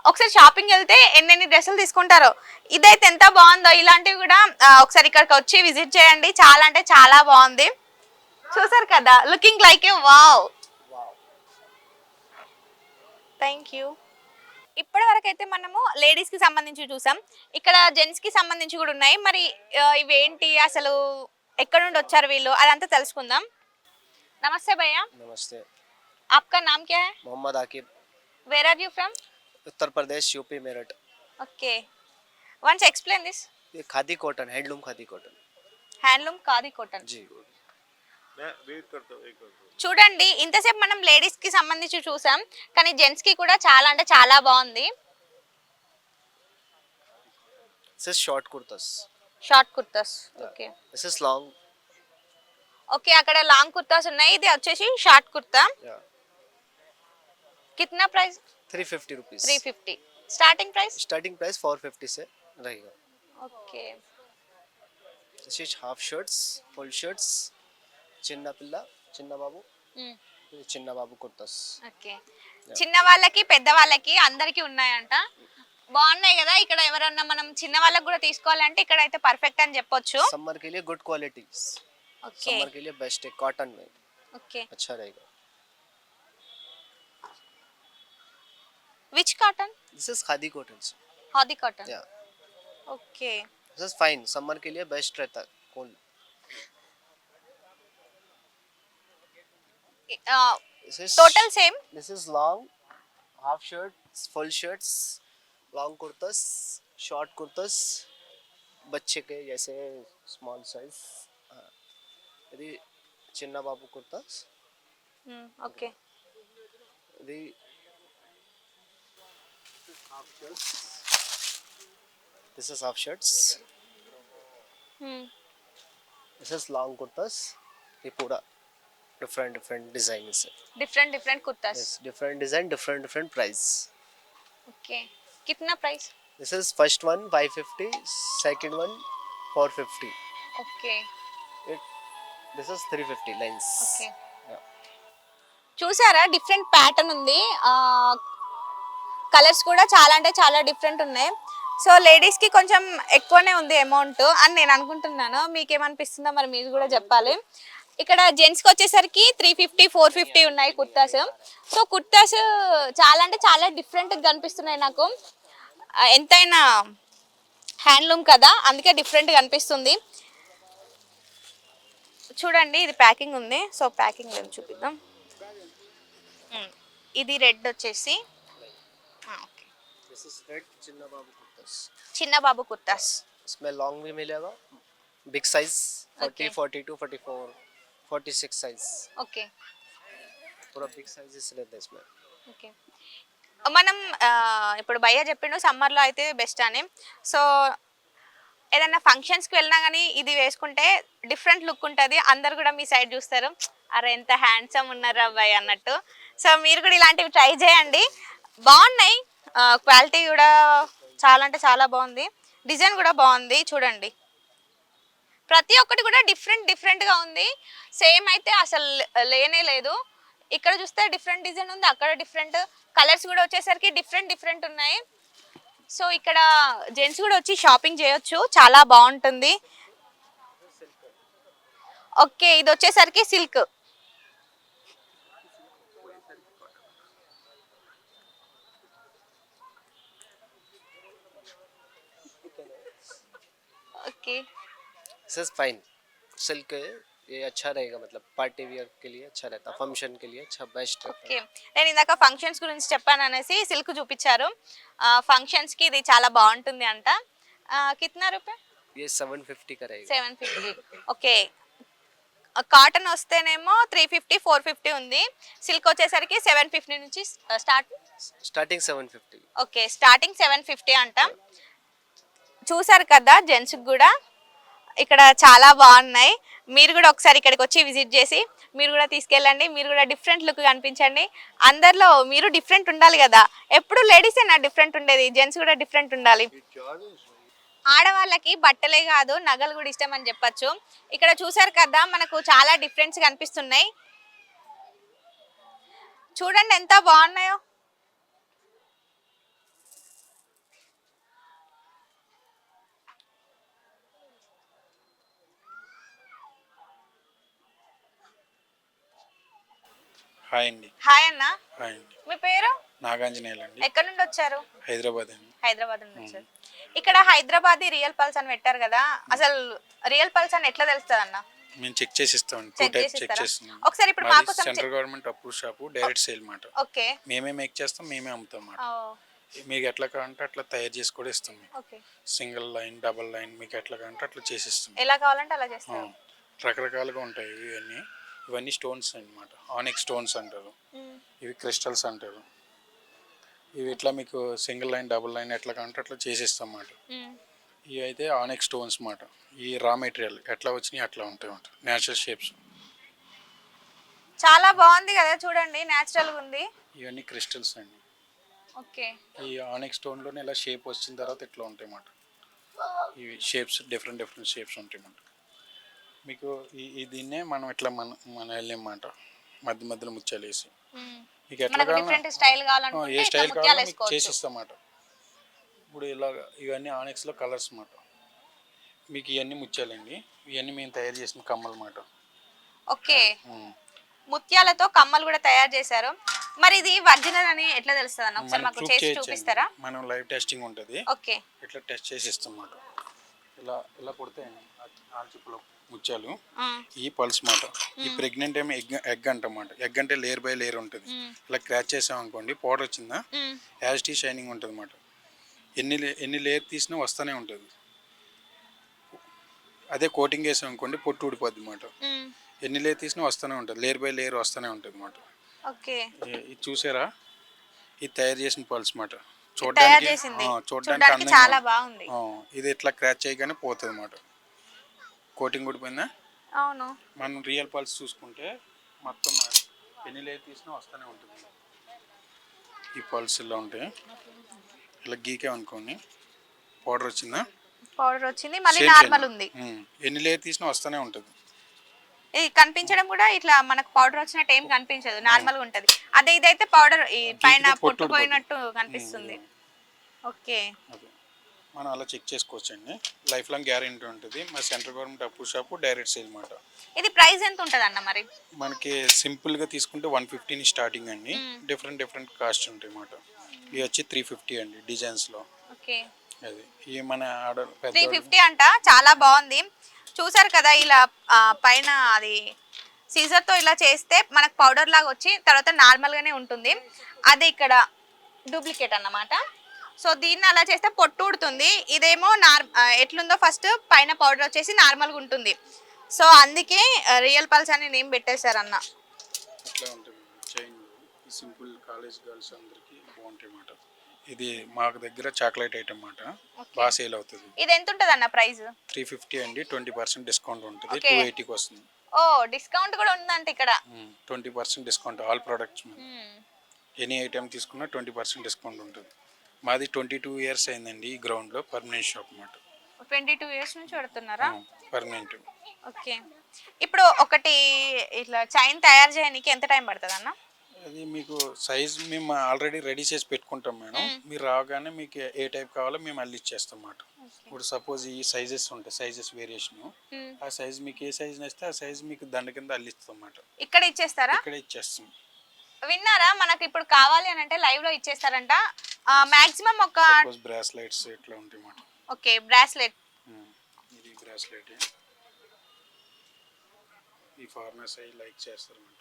ఒకసారి షాపింగ్ వెళ్తే ఎన్నెన్ని డ్రెస్సులు తీసుకుంటారో. ఇదైతే ఎంత బాగుందో. ఇలాంటివి కూడా ఒకసారి ఇక్కడికి వచ్చి విజిట్ చేయండి. చాలా అంటే చాలా బాగుంది. చూసారు కదా, looking like A wow. Thank you. ఇప్పటి వరకు అయితే మనము లేడీస్ కి సంబంధించి చూసాం. ఇక్కడ జెంట్స్ కి సంబంధించి కూడా ఉన్నాయి. మరి ఇవేంటి, అసలు ఎక్కడ నుండి వచ్చారు వీళ్ళు, అదంతా తెలుసుకుందాం. నమస్తే భయ్యా. नमस्ते. आपका नाम क्या है? Mohammad Aqib. Where are you from? Uttar Pradesh UP Meerut. Okay. Once explain this. ये khadi cotton, handloom khadi cotton. Handloom khadi cotton. जी. చూడండి, ఇంతసేపు మనం లేడీస్ కి సంబంధించి చూసాం, కానీ జెంట్స్ కి కూడా చాలా అంటే చాలా బాగుంది. This is short kurtas. Short kurtas. Okay This is long. Okay, అక్కడ లాంగ్ కుర్తాస్ ఉన్నాయి. ఇది వచ్చేసి షార్ట్ కుర్తా. Yeah. కిतना price? 350 rupees. 350. Starting price? Starting price 450 से रहेगा. Okay. This is half shirts, full shirts, चिन्ना पिल्ला, चिन्ना बाबू, ఇది చిన్న బాబు కుర్తాస్. ఓకే, చిన్న వాళ్ళకి పెద్ద వాళ్ళకి అందరికి ఉన్నాయంట. బాగున్నాయి కదా. ఇక్కడ ఎవరన్నా మనం చిన్న వాళ్ళకి కూడా తీసుకోవాలంటే ఇక్కడ అయితే పర్ఫెక్ట్ అని చెప్పొచ్చు. समर के लिए गुड क्वालिटी. ఓకే समर के लिए बेस्ट है, कॉटन में ఓకే. अच्छा रहेगा. Which cotton? This is khadi cotton. Khadi cotton. Yeah. Okay. This is fine, summer के लिए बेस्ट रहता है. कौन? This is total same. This is long, half shirts, full shirts, long kurtas, short kurtas, बच्चे के जैसे स्मॉल साइज. ఇది చిన్న బాబు కుర్తాస్. ఓకే. ఇది this is half shirts. This is long kurtas. ये पूरा different designs है. Different different kurtas. Yes, different design, different price. Okay, కిतना price? This is first one 550, second one 450. Okay This is 350 lines. Okay. Yeah. చూసారా, different pattern ఉంది. Colours కూడా చాలా అంటే చాలా డిఫరెంట్ ఉన్నాయి. సో లేడీస్కి కొంచెం ఎక్కువనే ఉంది అమౌంట్ అని నేను అనుకుంటున్నాను. మీకేమనిపిస్తుందో మరి మీరు కూడా చెప్పాలి. ఇక్కడ జెంట్స్కి వచ్చేసరికి 350, 450 ఉన్నాయి కుర్తాస్. సో కుర్తాస్ చాలా అంటే చాలా డిఫరెంట్గా కనిపిస్తున్నాయి నాకు. ఎంతైనా హ్యాండ్లూమ్ కదా, అందుకే డిఫరెంట్గా అనిపిస్తుంది. చూడండి ఇది ప్యాకింగ్ ఉంది, సో ప్యాకింగ్ ఏం చూపిద్దాం. ఇది రెడ్ వచ్చేసి ఓకే, दिस इज रेड चिन्ना बाबू कुर्तास. చిన్న బాబు కుర్తాస్. इसमें लॉन्ग भी मिलेगा, big size 40, Okay. 42, 44, 46 size. Okay पूरा बिग साइज रहता है इसमें. ఓకే. మనం ఇప్పుడు భయ్య చెప్పిండు సమ్మర్లో అయితే బెస్ట్ అని. సో ఏదైనా ఫంక్షన్స్కి వెళ్ళినా కానీ ఇది వేసుకుంటే డిఫరెంట్ లుక్ ఉంటుంది, అందరు కూడా మీ సైడ్ చూస్తారు, అరే ఎంత హ్యాండ్సమ్ ఉన్నారు అబ్బాయి అన్నట్టు. సో మీరు కూడా ఇలాంటివి ట్రై చేయండి, బాగున్నాయి. క్వాలిటీ కూడా చాలా అంటే చాలా బాగుంది, డిజైన్ కూడా బాగుంది. చూడండి ప్రతి ఒక్కటి కూడా డిఫరెంట్గా ఉంది, సేమ్ అయితే అసలు లేనే లేదు. ఇక్కడ చూస్తే డిఫరెంట్ డిజైన్ ఉంది, అక్కడ డిఫరెంట్ కలర్స్ కూడా వచ్చేసరికి డిఫరెంట్ ఉన్నాయి. సో ఇక్కడ జెంట్స్ కూడా వచ్చి షాపింగ్ చేయొచ్చు, చాలా బాగుంటుంది. ఓకే ఇది వచ్చేసరికి silk. Okay this is fine silk है, ये अच्छा रहेगा, मतलब पार्टी वियर के लिए अच्छा रहता है, फंक्शन के लिए अच्छा बेस्ट रहता ఓకే నేను ఇందాక ఫంక్షన్స్ గురించి చెప్పాను అనేసి సిల్క్ చూపించారు. ఫంక్షన్స్కి ఇది చాలా బాగుంటుంది అంట. కిतना రూపాయ? है. ये 750 का रहेगा. 750. ఓకే కాటన్ వస్తేనేమో 350 450 ఉంది, సిల్క్ వచ్చేసరికి 750 నుంచి స్టార్ట్. स्टार्टिंग 750. ఓకే స్టార్టింగ్ 750 అంట. చూసారు కదా జెంట్స్కి కూడా ఇక్కడ చాలా బాగున్నాయి. మీరు కూడా ఒకసారి ఇక్కడికి వచ్చి విజిట్ చేసి మీరు కూడా తీసుకెళ్ళండి, మీరు కూడా డిఫరెంట్ లుక్ కనిపించండి. అందరిలో మీరు డిఫరెంట్ ఉండాలి కదా, ఎప్పుడు లేడీసేనా డిఫరెంట్ ఉండేది, జెంట్స్ కూడా డిఫరెంట్ ఉండాలి. ఆడవాళ్ళకి బట్టలే కాదు నగలు కూడా ఇష్టం అని చెప్పచ్చు. ఇక్కడ చూసారు కదా మనకు చాలా డిఫరెన్స్ కనిపిస్తున్నాయి, చూడండి ఎంత బాగున్నాయో. హాయ్ అండి. హాయ్ అన్న, హాయ్ అండి. మీ పేరు? నాగాంజనేయులు అండి, ఎక్కడి నుండి వచ్చారు? హైదరాబాద్ అండి. హైదరాబాద్ నుండి వచ్చారు. ఇక్కడ హైదరాబాద్ రియల్ పల్స్ అని పెట్టారు కదా, అసలు రియల్ పల్స్ అని ఎట్లా తెలుస్తుంది అన్న? మేము చెక్ చేసి ఇస్తామండి, టూ చెక్ టైప్ చేసి చెక్ ఇస్తారా? చేస్తున్నాం. ఒకసారి ఇప్పుడు మా కోసం central government approve shop, direct sale మాట. ఓకే మేమే మేక్ చేస్తాం, మేమే అమ్ముతాం మాట. మీకు ఎట్లా కావాలంటే అట్లా తయారు చేసి కూడా ఇస్తాం. Okay single line, double line, మీకు ఎట్లా కావాలంటే అట్లా చేసి ఇస్తాం. ఎలా కావాలంటే అలా చేస్తారు. రకరకాలుగా ఉంటాయి ఇవన్నీ స్టోన్స్ అన్నమాట. ఆనిక్ స్టోన్స్ అంటారు, ఇవి క్రిస్టల్స్ అంటారు. ఇవి ఇట్లా మీకు సింగిల్ లైన్, డబుల్ లైన్ ఎట్లా కావాలంటే అట్లా చేసిస్తాం అన్నమాట. ఇవి అయితే ఆనిక్ స్టోన్స్ మాట. ఈ రా మెటీరియల్ ఎట్లా వచ్చినాయి అట్లా ఉంటాయి అన్నమాట, న్యాచురల్ షేప్స్. చాలా బాగుంది కదా చూడండి, న్యాచురల్ గా ఉంది. ఇవన్నీ క్రిస్టల్స్ అండి. ఓకే ఈ ఆనిక్ స్టోన్లోనే ఇలా షేప్ వచ్చిన తర్వాత ఇట్లా ఉంటాయి అన్నమాట. ఇవి షేప్స్ డిఫరెంట్ షేప్స్ ఉంటాయి అన్నమాట. మీకు దీన్నే మనం ఇట్లా మన వెళ్ళేమాట, మధ్యలో ముత్యాలు వేసి మీకు ఎట్లా డిఫరెంట్ స్టైల్ ఏ కావాలంటే స్టైల్ ముత్యాలు కావాలో మీకు వేసుకోవచ్చు. చేసిస్తామాట. ఇప్పుడు ఇలాగ ఇవన్నీ ఆనిక్స్లో కలర్స్ అన్నమాట. మీకు ఇవన్నీ ముత్యాలండి, ఇవన్నీ మేము తయారు చేసిన కమ్మలు అన్నమాట. ఓకే ముత్యాలతో కమ్మలు కూడా తయారు చేశారు. మరి ఇది ఒరిజినల్ అని ఎట్లా తెలుస్తుంది అన్న? ఒకసారి మాకు చేసి చూపిస్తారా? మనం లైవ్ టెస్టింగ్ ఉంటుంది, ఓకే ఇట్లా టెస్ట్ చేసి ఇస్తాం అన్నమాట. ఇలా కొడితే ఆల్చిప్పులో ముత్యాలు, ఈ పల్స్ మాట. ఈ ప్రెగ్నెంట్ ఏమో ఎగ్ అంటమాట. ఎగ్ అంటే లేయర్ బై లేయర్ ఉంటుంది. ఇలా క్రాచ్ చేసాం అనుకోండి, పౌడర్ వచ్చిందా యాజిటీ షైనింగ్ ఉంటుంది అన్నమాట. ఎన్ని లేయర్ తీసినా వస్తూనే ఉంటుంది. అదే కోటింగ్ వేసాం అనుకోండి పొట్టు ఊడిపోద్ది అన్నమాట. ఎన్ని లేయర్ తీసినా వస్తూనే ఉంటుంది, లేయర్ బై లేయర్ వస్తూనే ఉంటుంది అన్నమాట. ఓకే ఇది చూసారా, ఇది తయారు చేసిన పల్స్ మాట. చూడడానికి అందంగా చాలా బాగుంది. ఇది ఇట్లా క్రాచ్ చేయగానే పోతుంది అన్నమాట. కోటింగ్ ఊడిపోయిందా? అవును. మనం రియల్ పల్స్ చూసుకుంటే మొత్తం ఎన్ని లేయర్ తీసినా వస్తూనే ఉంటుంది. ఈ పల్స్ ఇలా ఉంటాయి, ఇలా గీకే అనుకోండి పౌడర్ వచ్చిందా, పౌడర్ వచ్చింది, మళ్ళీ నార్మల్ ఉంది. ఎన్ని లేయర్ తీసినా వస్తూనే ఉంటుంది. ఇది కనిపించడం కూడా ఇట్లా మనకు పౌడర్ వచ్చినట్టు ఏం కనిపించదు, నార్మల్ గా ఉంటది. అదే ఇదైతే పౌడర్ ఈ పైన పొట్టుపోయినట్టు కనిపిస్తుంది. ఓకే మనం అలా చెక్ చేసుకోవచ్చు అండి. లైఫ్ లాంగ్ గ్యారెంటీ ఉంటుంది. మా central government approve shop, direct sale మాట. ఇది ప్రైస్ ఎంత ఉంటుంది అన్న? మరి మనకి సింపుల్గా తీసుకుంటే 150 స్టార్టింగ్ అండి. డిఫరెంట్ కాస్ట్ ఉంటాయి అన్నమాట. ఇవి వచ్చి 350 అండి డిజైన్స్లో. ఓకే అది ఈ మన ఆర్డర్ పెద్ద 350 అంట, చాలా బాగుంది. చూసారు కదా ఇలా పైన అది సీజర్తో ఇలా చేస్తే మనకు పౌడర్ లాగా వచ్చి తర్వాత నార్మల్గానే ఉంటుంది. అది ఇక్కడ డూప్లికేట్ అన్నమాట. సో దీన్ని అలా చేస్తే పొట్టు ఊడుతుంది. ఇదేమో ఎట్లుందో ఫస్ట్ పైన పౌడర్ వచ్చేసి నార్మల్గా ఉంటుంది. సో అందుకే రియల్ పల్స్ అని నేమ్ పెట్టేశారన్న. అట్లా ఉంటుంది చైన్. ఈ సింపుల్ కాలేజ్ గర్ల్స్ అందరికి బాగుంటాయి అన్నమాట. ఇది మాకు దగ్గర చాక్లెట్ ఐటమ్ అన్నమాట, బాగా సేల్ అవుతుంది. ఇది ఎంత ఉంటుంది అన్న ప్రైస్? 350 అండి, 20% డిస్కౌంట్ ఉంటుంది. Okay. 280కి వస్తుంది. ఓ డిస్కౌంట్ కూడా ఉందంట ఇక్కడ. 20% డిస్కౌంట్ ఆల్ ప్రోడక్ట్స్ మీద. ఎనీ ఐటమ్ తీసుకున్నా 20% డిస్కౌంట్ ఉంటుంది. మాది 22 ఇయర్స్ అయిందండి ఈ గ్రౌండ్లో, పర్మనెంట్ షాప్ అన్నమాట. 22 ఇయర్స్ నుంచి పెడుతున్నారా? పర్మనెంట్. ఓకే. ఇప్పుడు ఒకటి ఇట్లా చైన్ తయారు చేయడానికి ఎంత టైం పడుతుంది అన్న? అది మీకు సైజ్ మేము ఆల్రెడీ రెడీ చేసి పెట్టుకుంటాం మేడం. మీరు రాగానే మీకు ఏ టైప్ కావాలో మేము అల్లి ఇచ్చేస్తాం అన్నమాట. ఇప్పుడు సపోజ్ ఈ సైజెస్ ఉంటాయి, సైజెస్ వేరియేషన్. ఆ సైజ్ మీకు ఏ సైజ్ నచ్చితే ఆ సైజ్ మీకు దండ కింద అల్లిస్తాం అన్నమాట. ఇక్కడ ఇచ్చేస్తారా? ఇక్కడ ఇచ్చేస్తాం. విన్నారా, మనకు ఇప్పుడు కావాలి అని అంటే లైవ్ లో ఇచ్చేస్తారంట. మాక్సిమం ఒక సపోజ్ బ్రాస్లెట్స్ ఇట్లా ఉంటాయి అన్నమాట. Okay bracelet. ఇది బ్రాస్లెట్. ఈ ఫార్మర్స్ అవి లైక్ చేస్తారు అన్నమాట.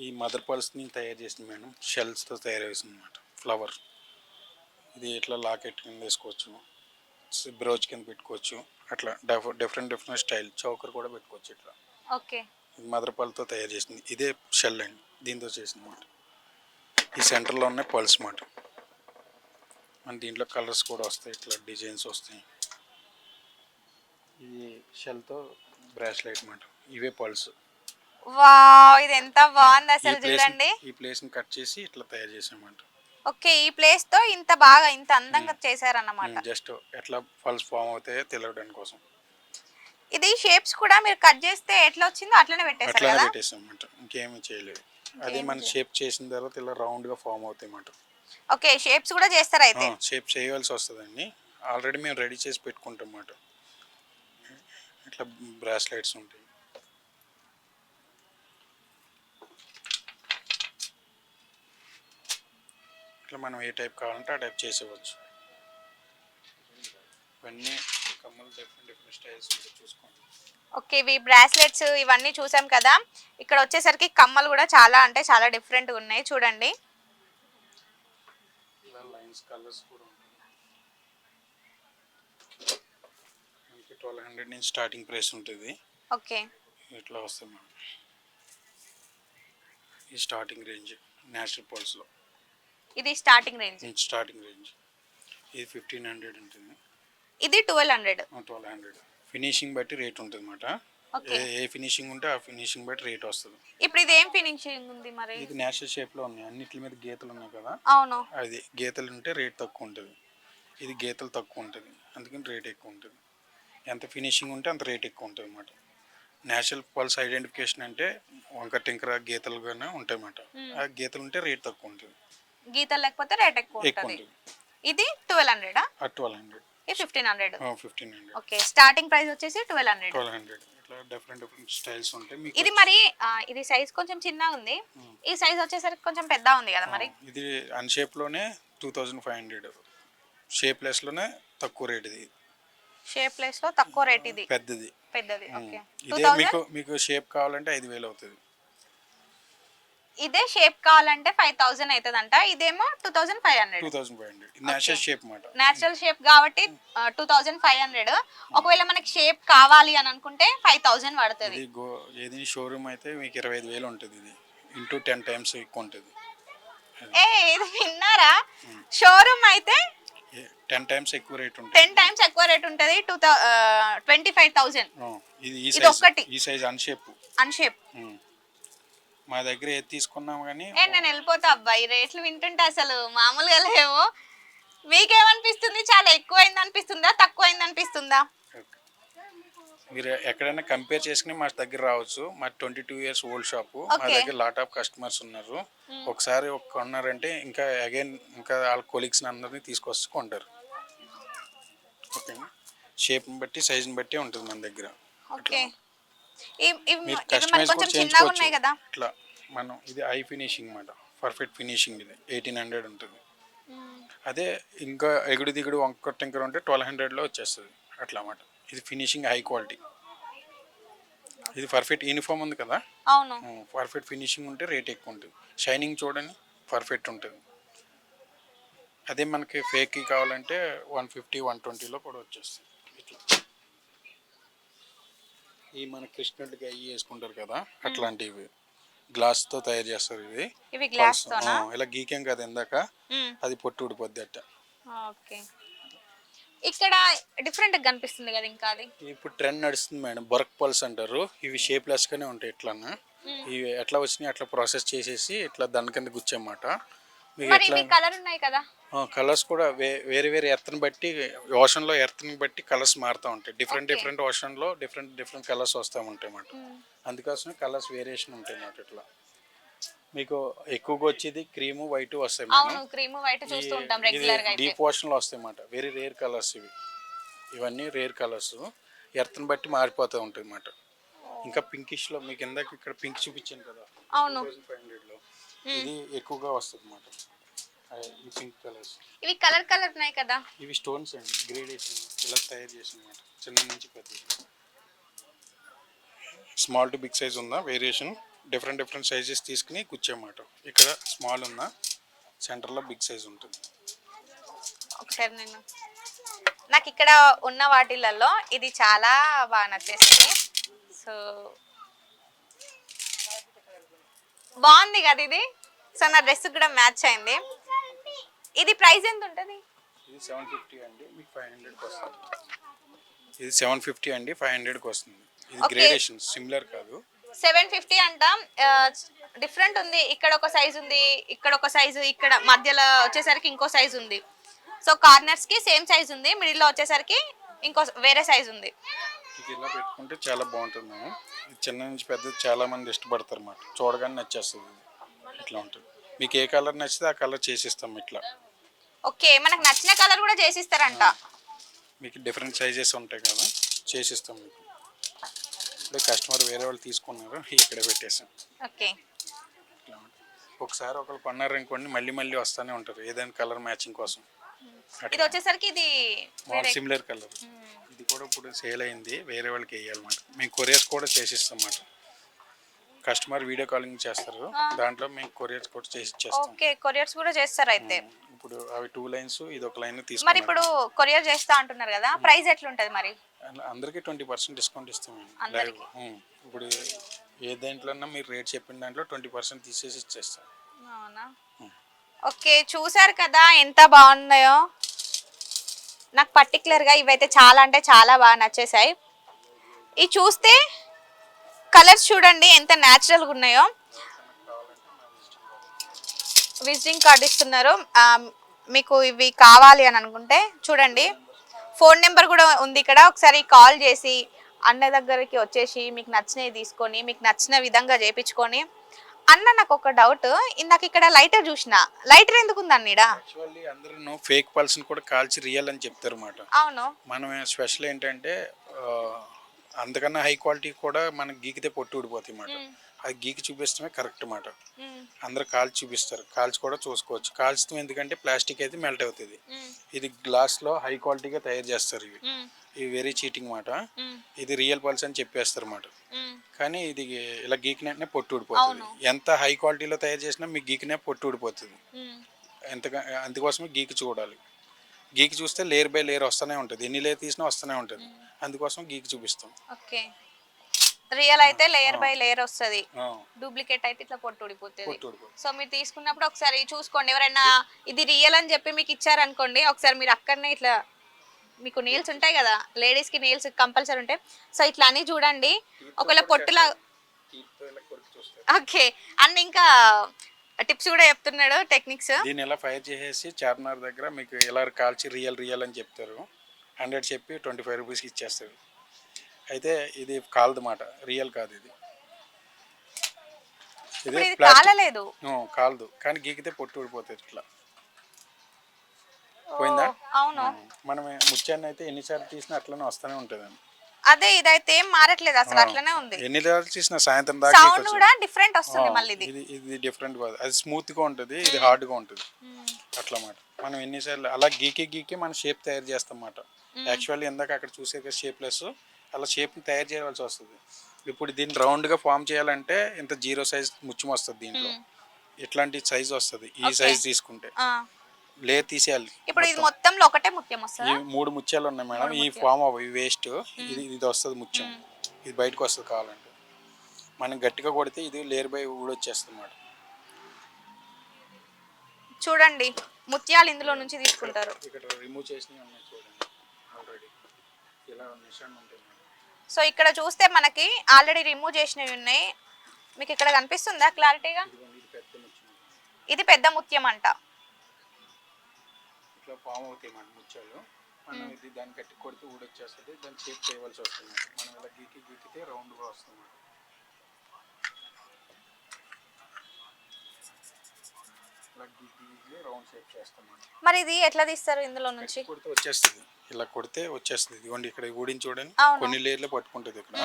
ఈ మదర్ పర్ల్స్ని తయారు చేసింది మేడం, షెల్స్తో తయారు చేసింది అన్నమాట. ఫ్లవర్ ఇది ఇట్లా లాకెట్ కింద వేసుకోవచ్చు, బ్రోచ్ కింద పెట్టుకోవచ్చు. అట్లా డిఫరెంట్ స్టైల్ చౌకర్ కూడా పెట్టుకోవచ్చు ఇట్లా. ఓకే. ఇది మదర్ పర్ల్తో తయారు చేసింది. ఇదే షెల్ అండి, దీంతో చేసింది అన్నమాట. ఈ సెంటర్లో ఉన్నాయి పర్ల్స్ అన్నమాట. మన దీంట్లో కలర్స్ కూడా వస్తాయి, ఇట్లా డిజైన్స్ వస్తాయి. ఇది షెల్తో బ్రాస్లెట్ అన్నమాట. ఇవే పర్ల్స్. వావ్, ఇది ఎంత బాగుంది అసలు చూడండి. ఈ ప్లేస్ ని కట్ చేసి ఇట్లా తయారు చేసామంట. ఓకే, ఈ ప్లేస్ తో ఇంత బాగా ఇంత అందంగా చేశారన్నమాట. జస్ట్ ఎట్లా పల్స్ ఫామ్ అవుతాయో తెలియడానికి కోసం. ఇది షేప్స్ కూడా మీరు కట్ చేస్తే ఎట్లా వచ్చిందో అట్లనే పెట్టేశారు అట్లానే కదా? పెట్టేసామంట, ఇంకేమీ చేయలేదు. అదే మన షేప్ చేసిన తర్వాత ఇలా రౌండ్ గా ఫామ్ అవుతాయి అన్నమాట. ఓకే, షేప్స్ కూడా చేస్తారు అయితే? షేప్ చేయవలసి వస్తుందండి, ఆల్రెడీ మేము రెడీ చేసి పెట్టుకుంటాం అన్నమాట. ఇట్లా బ్రాస్లెట్స్ ఉంటాయి. ఇట్లా మనం ఏ టైప్ కావాలంటే ఆ టైప్ చేసేవచ్చు. ఇవన్నీ కమ్మలు డిఫరెంట్ స్టైల్స్ ఉంటాయి, చూసుకోండి. ఓకే, ఇవి బ్రాస్లెట్స్ ఇవన్నీ చూసాం కదా. ఇక్కడ వచ్చేసరికి కమ్మలు కూడా చాలా అంటే చాలా డిఫరెంట్ ఉన్నాయి చూడండి. ఇలా లైన్స్ కలర్స్ కూడా ఉంటాయి. మనకి 1200 నుంచి స్టార్టింగ్ ప్రైస్ ఉంటుంది. ఓకే, ఇట్లా వస్తాయి మనం. ఈ స్టార్టింగ్ రేంజ్ నేచురల్ పర్ల్స్లో ఇది స్టార్టింగ్ రేంజ్. స్టార్టింగ్ రేంజ్ ఇది 1500 ఉంటుంది. ఇది 1200. 1200 ఫినిషింగ్ బట్టి రేట్ ఉంటుంది అన్నమాట. ఏ ఫినిషింగ్ ఉంటే ఆ ఫినిషింగ్ బట్టి రేట్ వస్తుంది. ఇప్పుడు ఇది ఏం ఫినిషింగ్ ఉంది మరి? ఇది నేచురల్ షేప్లో ఉన్నాయి, అన్నిటి మీద గీతలు ఉన్నాయి కదా. అవును, అది గీతలు ఉంటే రేట్ తక్కువ ఉంటుంది. ఇది గీతలు తక్కువ ఉంటుంది, అందుకని రేట్ ఎక్కువ ఉంటుంది. ఎంత ఫినిషింగ్ ఉంటే అంత రేట్ ఎక్కువ ఉంటుంది అన్నమాట. నేచురల్ పల్స్ ఐడెంటిఫికేషన్ అంటే వంకర టింకర గీతలుగానే ఉంటాయి అన్నమాట. ఆ గీతలు ఉంటే రేట్ తక్కువ ఉంటుంది, గీతలు లేకపోతే రేట్ ఎక్కువ ఉంటుంది. ఇది 1200. 1200. ఇది 1500. 1500. ఓకే, స్టార్టింగ్ ప్రైస్ వచ్చేసి 1200. 1200. ఇట్లా డిఫరెంట్ స్టైల్స్ ఉంటాయి మీకు. ఇది మరి ఇది సైజ్ కొంచెం చిన్నగా ఉంది, ఈ సైజ్ వచ్చేసరికి కొంచెం పెద్ద ఉంది కదా మరి. ఇది అన్షేప్ లోనే 2500, షేప్ లెస్ లోనే తక్కువ రేట్. ఇది షేప్ ప్లేస్ లో తక్కువ రేట్, ఇది పెద్దది. ఓకే. ఇదే మీకు షేప్ కావాలంటే 5000 అవుతుంది. ఇదే షేప్ కావాలంటే 5000 అవుతుందంట. ఇదేమో 2500. 2500. నేచురల్ షేప్ మాట. నేచురల్ షేప్ కాబట్టి 2500. ఒకవేళ మనకి షేప్ కావాలి అని అనుకుంటే 5000 పడుతుంది. ఏది షోరూమ్ అయితే మీకు 25000 ఉంటుంది. ఇది ఇంటూ 10 టైమ్స్ ఎక్కువ ఉంటుంది. ఇది విన్నారా, షోరూమ్ అయితే 10 టైమ్స్ ఎక్కువ రేట్ ఉంటుంది. 10 టైమ్స్ ఎక్కువ రేట్ ఉంటుంది. 25,000. ఇది ఒకటి ఈ సైజ్ అన్షేప్. మా దగ్గర ఏది తీసుకున్నాం కానీ నేను వెళ్ళిపోతా అబ్బాయి, రేట్లు వింటుంటే అసలు మామూలుగా లేవు. మీకేమనిపిస్తుంది, చాలా ఎక్కువైంది అనిపిస్తుందా తక్కువైంది అనిపిస్తుందా? మీరు ఎక్కడైనా కంపేర్ చేసుకుని మా దగ్గర రావచ్చు. మా 22 ఇయర్స్ ఓల్డ్ షాపు, మా దగ్గర లాట్ ఆఫ్ కస్టమర్స్ ఉన్నారు. ఒకసారి కొన్నారంటే ఇంకా అగైన్ ఇంకా వాళ్ళ కొలీగ్స్ అందరినీ తీసుకొచ్చి కొంటారు. ఓకేనా, షేప్ని బట్టి సైజ్ని బట్టి ఉంటుంది మన దగ్గర. ఓకే, మీరు కస్టమైజ్ కూడా చేయించుకోవచ్చు. ఇట్లా మనం ఇది ఐ ఫినిషింగ్ మాట, పర్ఫెక్ట్ ఫినిషింగ్. ఇది 1800 ఉంటుంది. అదే ఇంకా ఎగుడు దిగుడు వంకర టింకర ఉంటే 1200లో వచ్చేస్తుంది అట్లా అన్నమాట. ఇది ఫినిషింగ్ హై క్వాలిటీ. ఇది పర్ఫెక్ట్ యూనిఫామ్ ఉంది కదా, అవును. పర్ఫెక్ట్ ఫినిషింగ్ ఉంటే రేట్ ఎక్కువ ఉంటుంది. షైనింగ్ చూడండి పర్ఫెక్ట్ ఉంటుంది. అదే మనకి ఫేక్ కావాలంటే 150 120లో కూడా వచ్చేస్తుంది. ఇట్లా ఈ మన కృష్ణుడికి అవి వేసుకుంటారు కదా అట్లాంటివి గ్లాస్తో తయారు చేస్తారు. ఇవి గ్లాస్ తోనా? ఇలా గీకేం కదా ఇందాక, అది పొట్టు ఊడిపోద్ది అట్ట. ఓకే. ఇక్కడ డిఫరెంట్ కనిపిస్తుంది కదా ఇంకా అది. ఇప్పుడు ట్రెండ్ నడుస్తుంది మేడం, బొరక్ పల్స్ అంటారు. ఇవి షేప్లెస్గానే ఉంటాయి. ఇట్లానా ఇవి ఎట్లా వచ్చినాయి అట్లా ప్రాసెస్ చేసేసి ఇట్లా దాని కింద గుచ్చామాట. మీకు మరి ఎట్లా ఇవి కలర్ ఉన్నాయి కదా. కలర్స్ కూడా వేరే వేరే ఎర్త్ని బట్టి, ఓషన్లో ఎర్త్ని బట్టి కలర్స్ మారుతూ ఉంటాయి. డిఫరెంట్ ఓషన్లో డిఫరెంట్ కలర్స్ వస్తూ ఉంటాయి అన్నమాట. అందుకోసమే కలర్స్ వేరియేషన్ ఉంటాయి అన్నమాట. ఇట్లా మీకు ఎక్కువగా వచ్చేది క్రీము వైట్ వస్తాయి అవును, క్రీమ్ వైట్ చూస్తూ ఉంటాం రెగ్యులర్ గా అయితే. డీప్ ఓషన్లో వస్తాయి అన్నమాట. వెరీ రేర్ కలర్స్ ఇవన్నీ రేర్ కలర్స్. ఎర్త్ని బట్టి మారిపోతూ ఉంటాయి అన్నమాట. ఇంకా పింకిష్లో మీకు ఇందాక ఇక్కడ పింక్ చూపించాను కదా, అవును, 2500లో ఇది ఎక్కువగా వస్తుంది అన్నమాట. ఈ పింక్ కలర్స్ ఇవి కలర్ ఉన్నాయి కదా. ఇవి స్టోన్స్ అండి, గ్రేడేషన్ ఇలా తయారు చేసి అన్నమాట. చిన్న నుంచి పెద్ద, స్మాల్ టు బిగ్ సైజ్ ఉందా వేరియేషన్, డిఫరెంట్ సైజెస్ తీసుకుని కూర్చోమాట. ఇక్కడ స్మాల్ ఉందా, సెంటర్లో బిగ్ సైజ్ ఉంటుంది. ఒకసారి నాకు ఇక్కడ ఉన్న వాటిలలో ఇది చాలా బాగా నచ్చేసింది. సో బాగుంది కదా ఇది. సో నా డ్రెస్ కూడా మ్యాచ్ అయింది. ఇది ప్రైస్ ఎంత ఉంటుంది? ఇది 750 అండి, మీకు 500కి వస్తుంది. ఇది 750 అండి, 500కి వస్తుంది. ఇది గ్రేడేషన్ సిమిలర్ కాదు. 750 అంట. డిఫరెంట్ ఉంది. ఇక్కడ ఒక సైజ్ ఉంది, ఇక్కడ ఒక సైజు, ఇక్కడ మధ్యలో వచ్చేసరికి ఇంకో సైజ్ ఉంది. సో కార్నర్స్ కి సేమ్ సైజ్ ఉంది, మిడిల్ లో వచ్చేసరికి ఇంకో వేరే సైజ్ ఉంది. ఇది ఇలా పెట్టుకుంటే చాలా బాగుంటుంది మేడం. ఇది చిన్న నుంచి పెద్ద చాలా మంది ఇష్టపడతారు అన్నమాట. చూడగానే నచ్చేస్తుంది. ఇట్లా ఉంటుంది. మీకు ఏ కలర్ నచ్చితే ఆ కలర్ చేసిస్తాం ఇట్లా. ఓకే, మనకు నచ్చిన కలర్ కూడా చేసిస్తారంట. మీకు డిఫరెంట్ సైజెస్ ఉంటాయి కదా, చేసిస్తాం మీకు. ఇప్పుడు కస్టమర్ వేరే వాళ్ళు తీసుకున్నారు, ఇక్కడే పెట్టేసాం. ఓకే, ఒకసారి ఒకళ్ళు కొన్నారు అనుకోండి, మళ్ళీ వస్తూనే ఉంటారు ఏదైనా కలర్ మ్యాచింగ్ కోసం. ఇది వచ్చేసరికి ఇది సిమిలర్ కలర్. ఇది కూడా ఇప్పుడు సేల్ అయింది, వేరే వాళ్ళకి వేయాలన్నమాట. మేము కొరియర్స్ కూడా చేసిస్తాం అన్నమాట. కస్టమర్ వీడియో కాలింగ్ చేస్తారు, దాంట్లో మేము కొరియర్స్ కూడా చేసి ఇచ్చేస్తాం. ఓకే, కొరియర్స్ కూడా చేస్తారు అయితే. ఇప్పుడు అవి 2 లైన్స్, ఇది ఒక లైన్ తీసుకుంటాం. మరి ఇప్పుడు కొరియర్ చేస్తా అంటున్నారు కదా, ప్రైస్ ఎట్లా ఉంటుంది మరి? అందరికీ 20% డిస్కౌంట్ ఇస్తాం. ఇప్పుడు ఏ దేంట్లోన్నా మీరు రేట్ చెప్పిన దాంట్లో 20% తీసేసి ఇచ్చేస్తాం. అవునా? ఓకే, చూసారు కదా ఎంత బాగున్నాయో. నాకు పర్టికులర్గా ఇవైతే చాలా అంటే చాలా బాగా నచ్చేసాయి. ఇవి చూస్తే కలర్స్ చూడండి ఎంత న్యాచురల్గా ఉన్నాయో. విజిటింగ్ కార్డ్ ఇస్తున్నారు. మీకు ఇవి కావాలి అని అనుకుంటే చూడండి, ఫోన్ నెంబర్ కూడా ఉంది ఇక్కడ. ఒకసారి కాల్ చేసి అన్న దగ్గరికి వచ్చేసి మీకు నచ్చినవి తీసుకొని మీకు నచ్చిన విధంగా చేయించుకొని. అన్న నాకు ఒక డౌట్, ఇందాక ఇక్కడ లైటర్ చూసిన, లైటర్ ఎందుకు ఉంది అన్నీడా? యాక్చువల్లీ అందరూ ఫేక్ పల్స్ని కూడా కాల్చి రియల్ అని చెప్తారు అన్నమాట. అవును, మనం స్పెషల్ ఏంటంటే అంతకన్నా హై క్వాలిటీ కూడా మనకి గీకితే పొట్టు ఊడిపోతాయి అన్నమాట. అది గీకి చూపిస్తమే కరెక్ట్ అన్నమాట. అందరు కాల్చి చూపిస్తారు, కాల్చి కూడా చూసుకోవచ్చు. కాల్చడం ఎందుకంటే ప్లాస్టిక్ అయితే మెల్ట్ అవుతుంది. ఇది గ్లాస్లో హై క్వాలిటీగా తయారు చేస్తారు. ఇవి వెరీ చీటింగ్ మాట. ఇది రియల్ పల్స్ అని చెప్పేస్తారు అన్నమాట. కానీ ఇది ఇలా గీకినట్టే పొట్టు ఊడిపోతుంది. ఎంత హై క్వాలిటీలో తయారు చేసినా మీకు గీకినే పొట్టు ఊడిపోతుంది. అందుకోసమే గీకి చూడాలి. గీకి చూస్తే లేయర్ బై లేయర్ వస్తూనే ఉంటుంది, ఎన్ని లేయర్ తీసినా వస్తూనే ఉంటుంది. అందుకోసం గీకి చూపిస్తాం. ఓకే, రియల్ అయితే లేయర్ బై లేయర్ వస్తుంది, డూప్లికేట్ అయితే ఇట్లా పొట్టు ఊడిపోతుంది. సో మీరు తీసుకున్నప్పుడు ఒకసారి చూసుకోండి. ఎవరైనా ఇది రియల్ అని చెప్పి మీకు ఇచ్చారనుకోండి, ఒకసారి మీరు అక్కడనే ఇట్లా, మీకు నీల్స్ ఉంటాయి కదా, లేడీస్కి నీల్స్ కంపల్సరీ ఉంటాయి. సో ఇట్లా అని చూడండి. ఒకవేళ పొట్టులా, ఓకే అండ్ ఇంకా టిప్స్ కూడా చెప్తున్నాడు, టెక్నిక్స్. దీన్ని ఎలా ఫైర్ చేసేసి చార్మినార్ దగ్గర మీకు ఎలా కాల్చి రియల్ అని చెప్తారు. 100 చెప్పి 25 రూపీస్కి ఇచ్చేస్తారు. అయితే ఇది కాలదు మాట, రియల్ కాదు. ఇది కాలలేదు, కాలదు, కానీ గీకితే పొట్టు ఊడిపోతుంది. ఇట్లా పోయిందా? అవును, మనం ముత్యాన్ని అయితే ఎన్నిసార్లు తీసినా అట్లనే వస్తూనే ఉంటుంది. అదే ఇదైతే ఏం మారట్లేదు అసలు అట్లనే ఉంది. ఎన్ని రోజులు చేసినా సాయంత్రం దాకా సౌండ్ కూడా డిఫరెంట్ వస్తుంది మళ్ళీ ఇది. ఇది డిఫరెంట్ కాదు, అది స్మూత్ గా ఉంటుంది, ఇది హార్డ్ గా ఉంటుంది అట్లా మాట. మనం ఎన్నిసార్లు అలా గీకి మనం షేప్ తయారు చేస్తాం అన్నమాట. యాక్చువల్లీ ఇందాక అక్కడ చూసే షేప్లెస్ అలా షేప్ తయారు చేయాల్సి వస్తుంది. ఇప్పుడు దీన్ని రౌండ్ గా ఫామ్ చేయాలంటే ఇంత 0 సైజ్ ముత్యం వస్తుంది దీంట్లో, ఇట్లాంటి సైజ్ వస్తుంది. ఈ సైజ్ తీసుకుంటే లేయర్ తీసేయాలి. ఇప్పుడు ఇది మొత్తంలో ఒకటే ముత్యం వస్తుంది. ఈ 3 ముత్యాలు ఉన్నాయి మేడం, ఈ ఫామ్ అవ్వ వేస్ట్, ఇది వస్తుంది ముత్యం, ఇది బయటకు వస్తుంది. కావాలంటే మనం గట్టిగా కొడితే ఇది లేయర్ బై ఊడొచ్చేస్తుంది అన్నమాట. చూడండి ముత్యాలు ఇందులో నుంచి తీసుకుంటారు. ఇక్కడ రిమూవ్ చేసినవి ఉన్నాయి చూడండి ఆల్రెడీ, ఇలా నిశాన్ ఉంటాయి మేడం. సో ఇక్కడ చూస్తే మనకి ఆల్రెడీ రిమూవ్ చేసినవి ఉన్నాయి. మీకు ఇక్కడ కనిపిస్తుందా క్లారిటీగా? ఇది పెద్ద ముత్యం అంట. ఇట్లా ఫామ్ అవుతాయి మన ముత్యాలు. మనం ఇది దాన్ని గట్టి కొడితే ఊడొచ్చేస్తుంది, దాన్ని షేప్ చేయవలసి వస్తుంది. మనం ఇలా గీకితే రౌండ్గా వస్తుంది. ఇలా గీకి రౌండ్ షేప్ చేస్తాం. మరి ఇది ఎట్లా తీస్తారు ఇందులో నుంచి? కొడితే వచ్చేస్తుంది, ఇలా కొడితే వచ్చేస్తుంది. ఇదిగోండి ఇక్కడ ఊడిని చూడండి, కొన్ని లేయర్లు పట్టుకుంటుంది. ఇక్కడ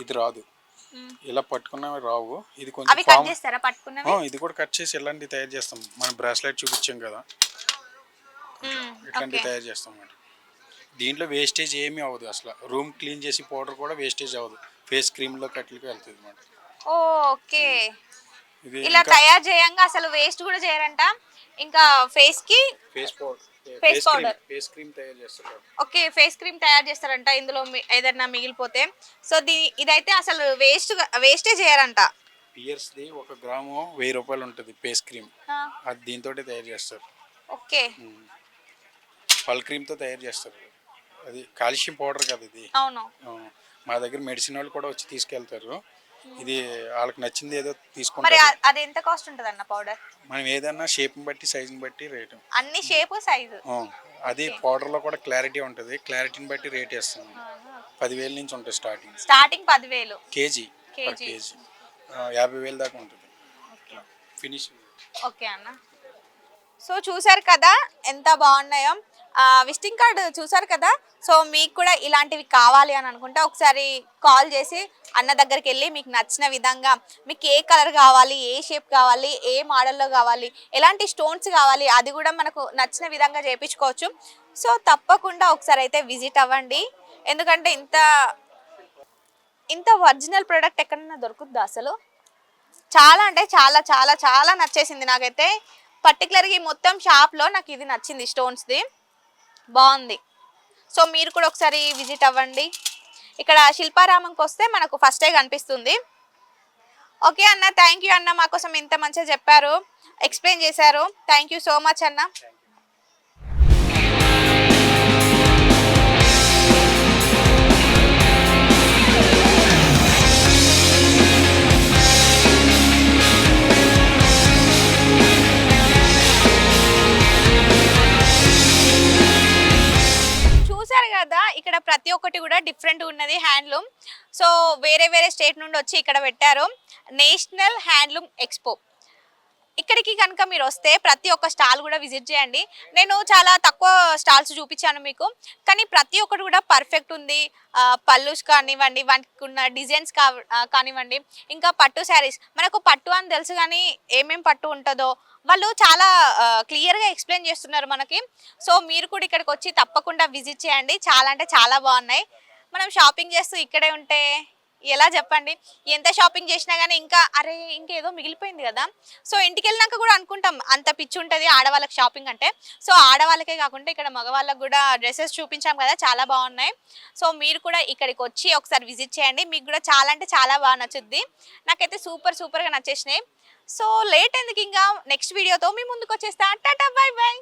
ఇది రాదు, ఇలా పట్టుకున్నవి రావు. ఇది కొంచెం ఇది కూడా కట్ చేసి ఇలాంటివి తయారు చేస్తాం. మనం బ్రాస్లెట్ చూపించాం కదా, ఇట్లాంటివి తయారు చేస్తాం అన్నమాట. దీంట్లో వేస్టేజ్ ఏమీ అవ్వదు అసలు. రూమ్ క్లీన్ చేసి పౌడర్ కూడా వేస్టేజ్ అవ్వదు, ఫేస్ క్రీమ్లో కట్లకి వెళ్తుంది అన్నమాట. ఓకే, ఇలా తయారు చేయంగా అసలు వేస్ట్ కూడా చేయరంట. ఇంకా ఫేస్ కి ఫేస్ పౌడర్, ఫేస్ క్రీమ్ తయారు చేస్తారు. ఓకే, ఫేస్ క్రీమ్ తయారు చేస్తారంట ఇందులో ఏదైనా మిగిలిపోతే. సో ఇదైతే అసలు వేస్టే చేయరంట. పియర్స్ ది 1 గ్రాము 1000 రూపాయలు ఉంటుంది ఫేస్ క్రీమ్, అది దీంతో తయారు చేస్తారు. ఓకే, పల్ క్రీమ్తో తయారు చేస్తారు. అది కాల్షియం పౌడర్ కదా ఇది. అవును, మా దగ్గర మెడిసిన్ వాళ్ళు కూడా వచ్చి తీసుకెళ్తారు. ఇది వాళ్ళకి నచ్చింది ఏదో మరి తీసుకుంటారు. అది ఎంత కాస్ట్ ఉంటుంది అన్న పౌడర్? మనం ఏదన్నా షేప్ని బట్టి సైజుని బట్టి రేటు. అన్ని షేప్ సైజు. అది పౌడర్లో కూడా క్లారిటీ ఉంటుంది, క్లారిటీని బట్టి రేట్ వేస్తాం. 10,000 నుంచి ఉంటుంది స్టార్టింగ్ 10,000 కేజీ 50,000 దాకా ఉంటుంది ఫినిషింగ్. ఓకే అన్న, సో చూసారు కదా ఎంత బాగున్నాయో. విజిటింగ్ కార్డు చూసారు కదా. సో మీకు కూడా ఇలాంటివి కావాలి అని అనుకుంటే ఒకసారి కాల్ చేసి అన్న దగ్గరికి వెళ్ళి మీకు నచ్చిన విధంగా, మీకు ఏ కలర్ కావాలి, ఏ షేప్ కావాలి, ఏ మోడల్లో కావాలి, ఎలాంటి స్టోన్స్ కావాలి, అది కూడా మనకు నచ్చిన విధంగా చేయించుకోవచ్చు. సో తప్పకుండా ఒకసారి అయితే విజిట్ అవ్వండి. ఎందుకంటే ఇంత ఒరిజినల్ ప్రోడక్ట్ ఎక్కడైనా దొరుకుద్దా అసలు? చాలా అంటే చాలా చాలా చాలా నచ్చేసింది నాకైతే. పర్టికులర్గా ఈ మొత్తం షాప్లో నాకు ఇది నచ్చింది, స్టోన్స్ది బాగుంది. సో మీరు కూడా ఒకసారి విజిట్ అవ్వండి. ఇక్కడ శిల్పారామంకి వస్తే మనకు ఫస్టే కనిపిస్తుంది. ఓకే అన్న, థ్యాంక్ యూ అన్న, మా కోసం ఇంత మంచిగా చెప్పారు, ఎక్స్ప్లెయిన్ చేశారు. థ్యాంక్ యూ సో మచ్ అన్న. కదా ఇక్కడ ప్రతి ఒక్కటి కూడా డిఫరెంట్ ఉన్నది హ్యాండ్లూమ్. సో వేరే వేరే స్టేట్ నుండి వచ్చి ఇక్కడ పెట్టారు నేషనల్ హ్యాండ్లూమ్ ఎక్స్పో. ఇక్కడికి కనుక మీరు వస్తే ప్రతి ఒక్క స్టాల్ కూడా విజిట్ చేయండి. నేను చాలా తక్కువ స్టాల్స్ చూపించాను మీకు, కానీ ప్రతి ఒక్కటి కూడా పర్ఫెక్ట్ ఉంది. పల్లూస్ కానివ్వండి, వాటికి ఉన్న డిజైన్స్ కానివ్వండి, ఇంకా పట్టు శారీస్. మనకు పట్టు అని తెలుసు కానీ ఏమేం పట్టు ఉంటుందో వాళ్ళు చాలా క్లియర్గా ఎక్స్ప్లెయిన్ చేస్తున్నారు మనకి. సో మీరు కూడా ఇక్కడికి వచ్చి తప్పకుండా విజిట్ చేయండి. చాలా అంటే చాలా బాగున్నాయి. మనం షాపింగ్ చేస్తూ ఇక్కడే ఉంటే ఎలా చెప్పండి? ఎంత షాపింగ్ చేసినా కానీ ఇంకా అరే ఇంకేదో మిగిలిపోయింది కదా. సో ఇంటికి వెళ్ళినాక కూడా అనుకుంటాం అంత పిచ్చి ఉంటుంది ఆడవాళ్ళకి షాపింగ్ అంటే. సో ఆడవాళ్ళకే కాకుండా ఇక్కడ మగవాళ్ళకి కూడా డ్రెస్సెస్ చూపించాం కదా, చాలా బాగున్నాయి. సో మీరు కూడా ఇక్కడికి వచ్చి ఒకసారి విజిట్ చేయండి, మీకు కూడా చాలా అంటే చాలా బాగా నచ్చుద్ది. నాకైతే సూపర్గా నచ్చేసినాయి. సో లేట్ ఎందుకు, ఇంకా నెక్స్ట్ వీడియోతో మీ ముందుకు వచ్చేస్తా. Tata, by by.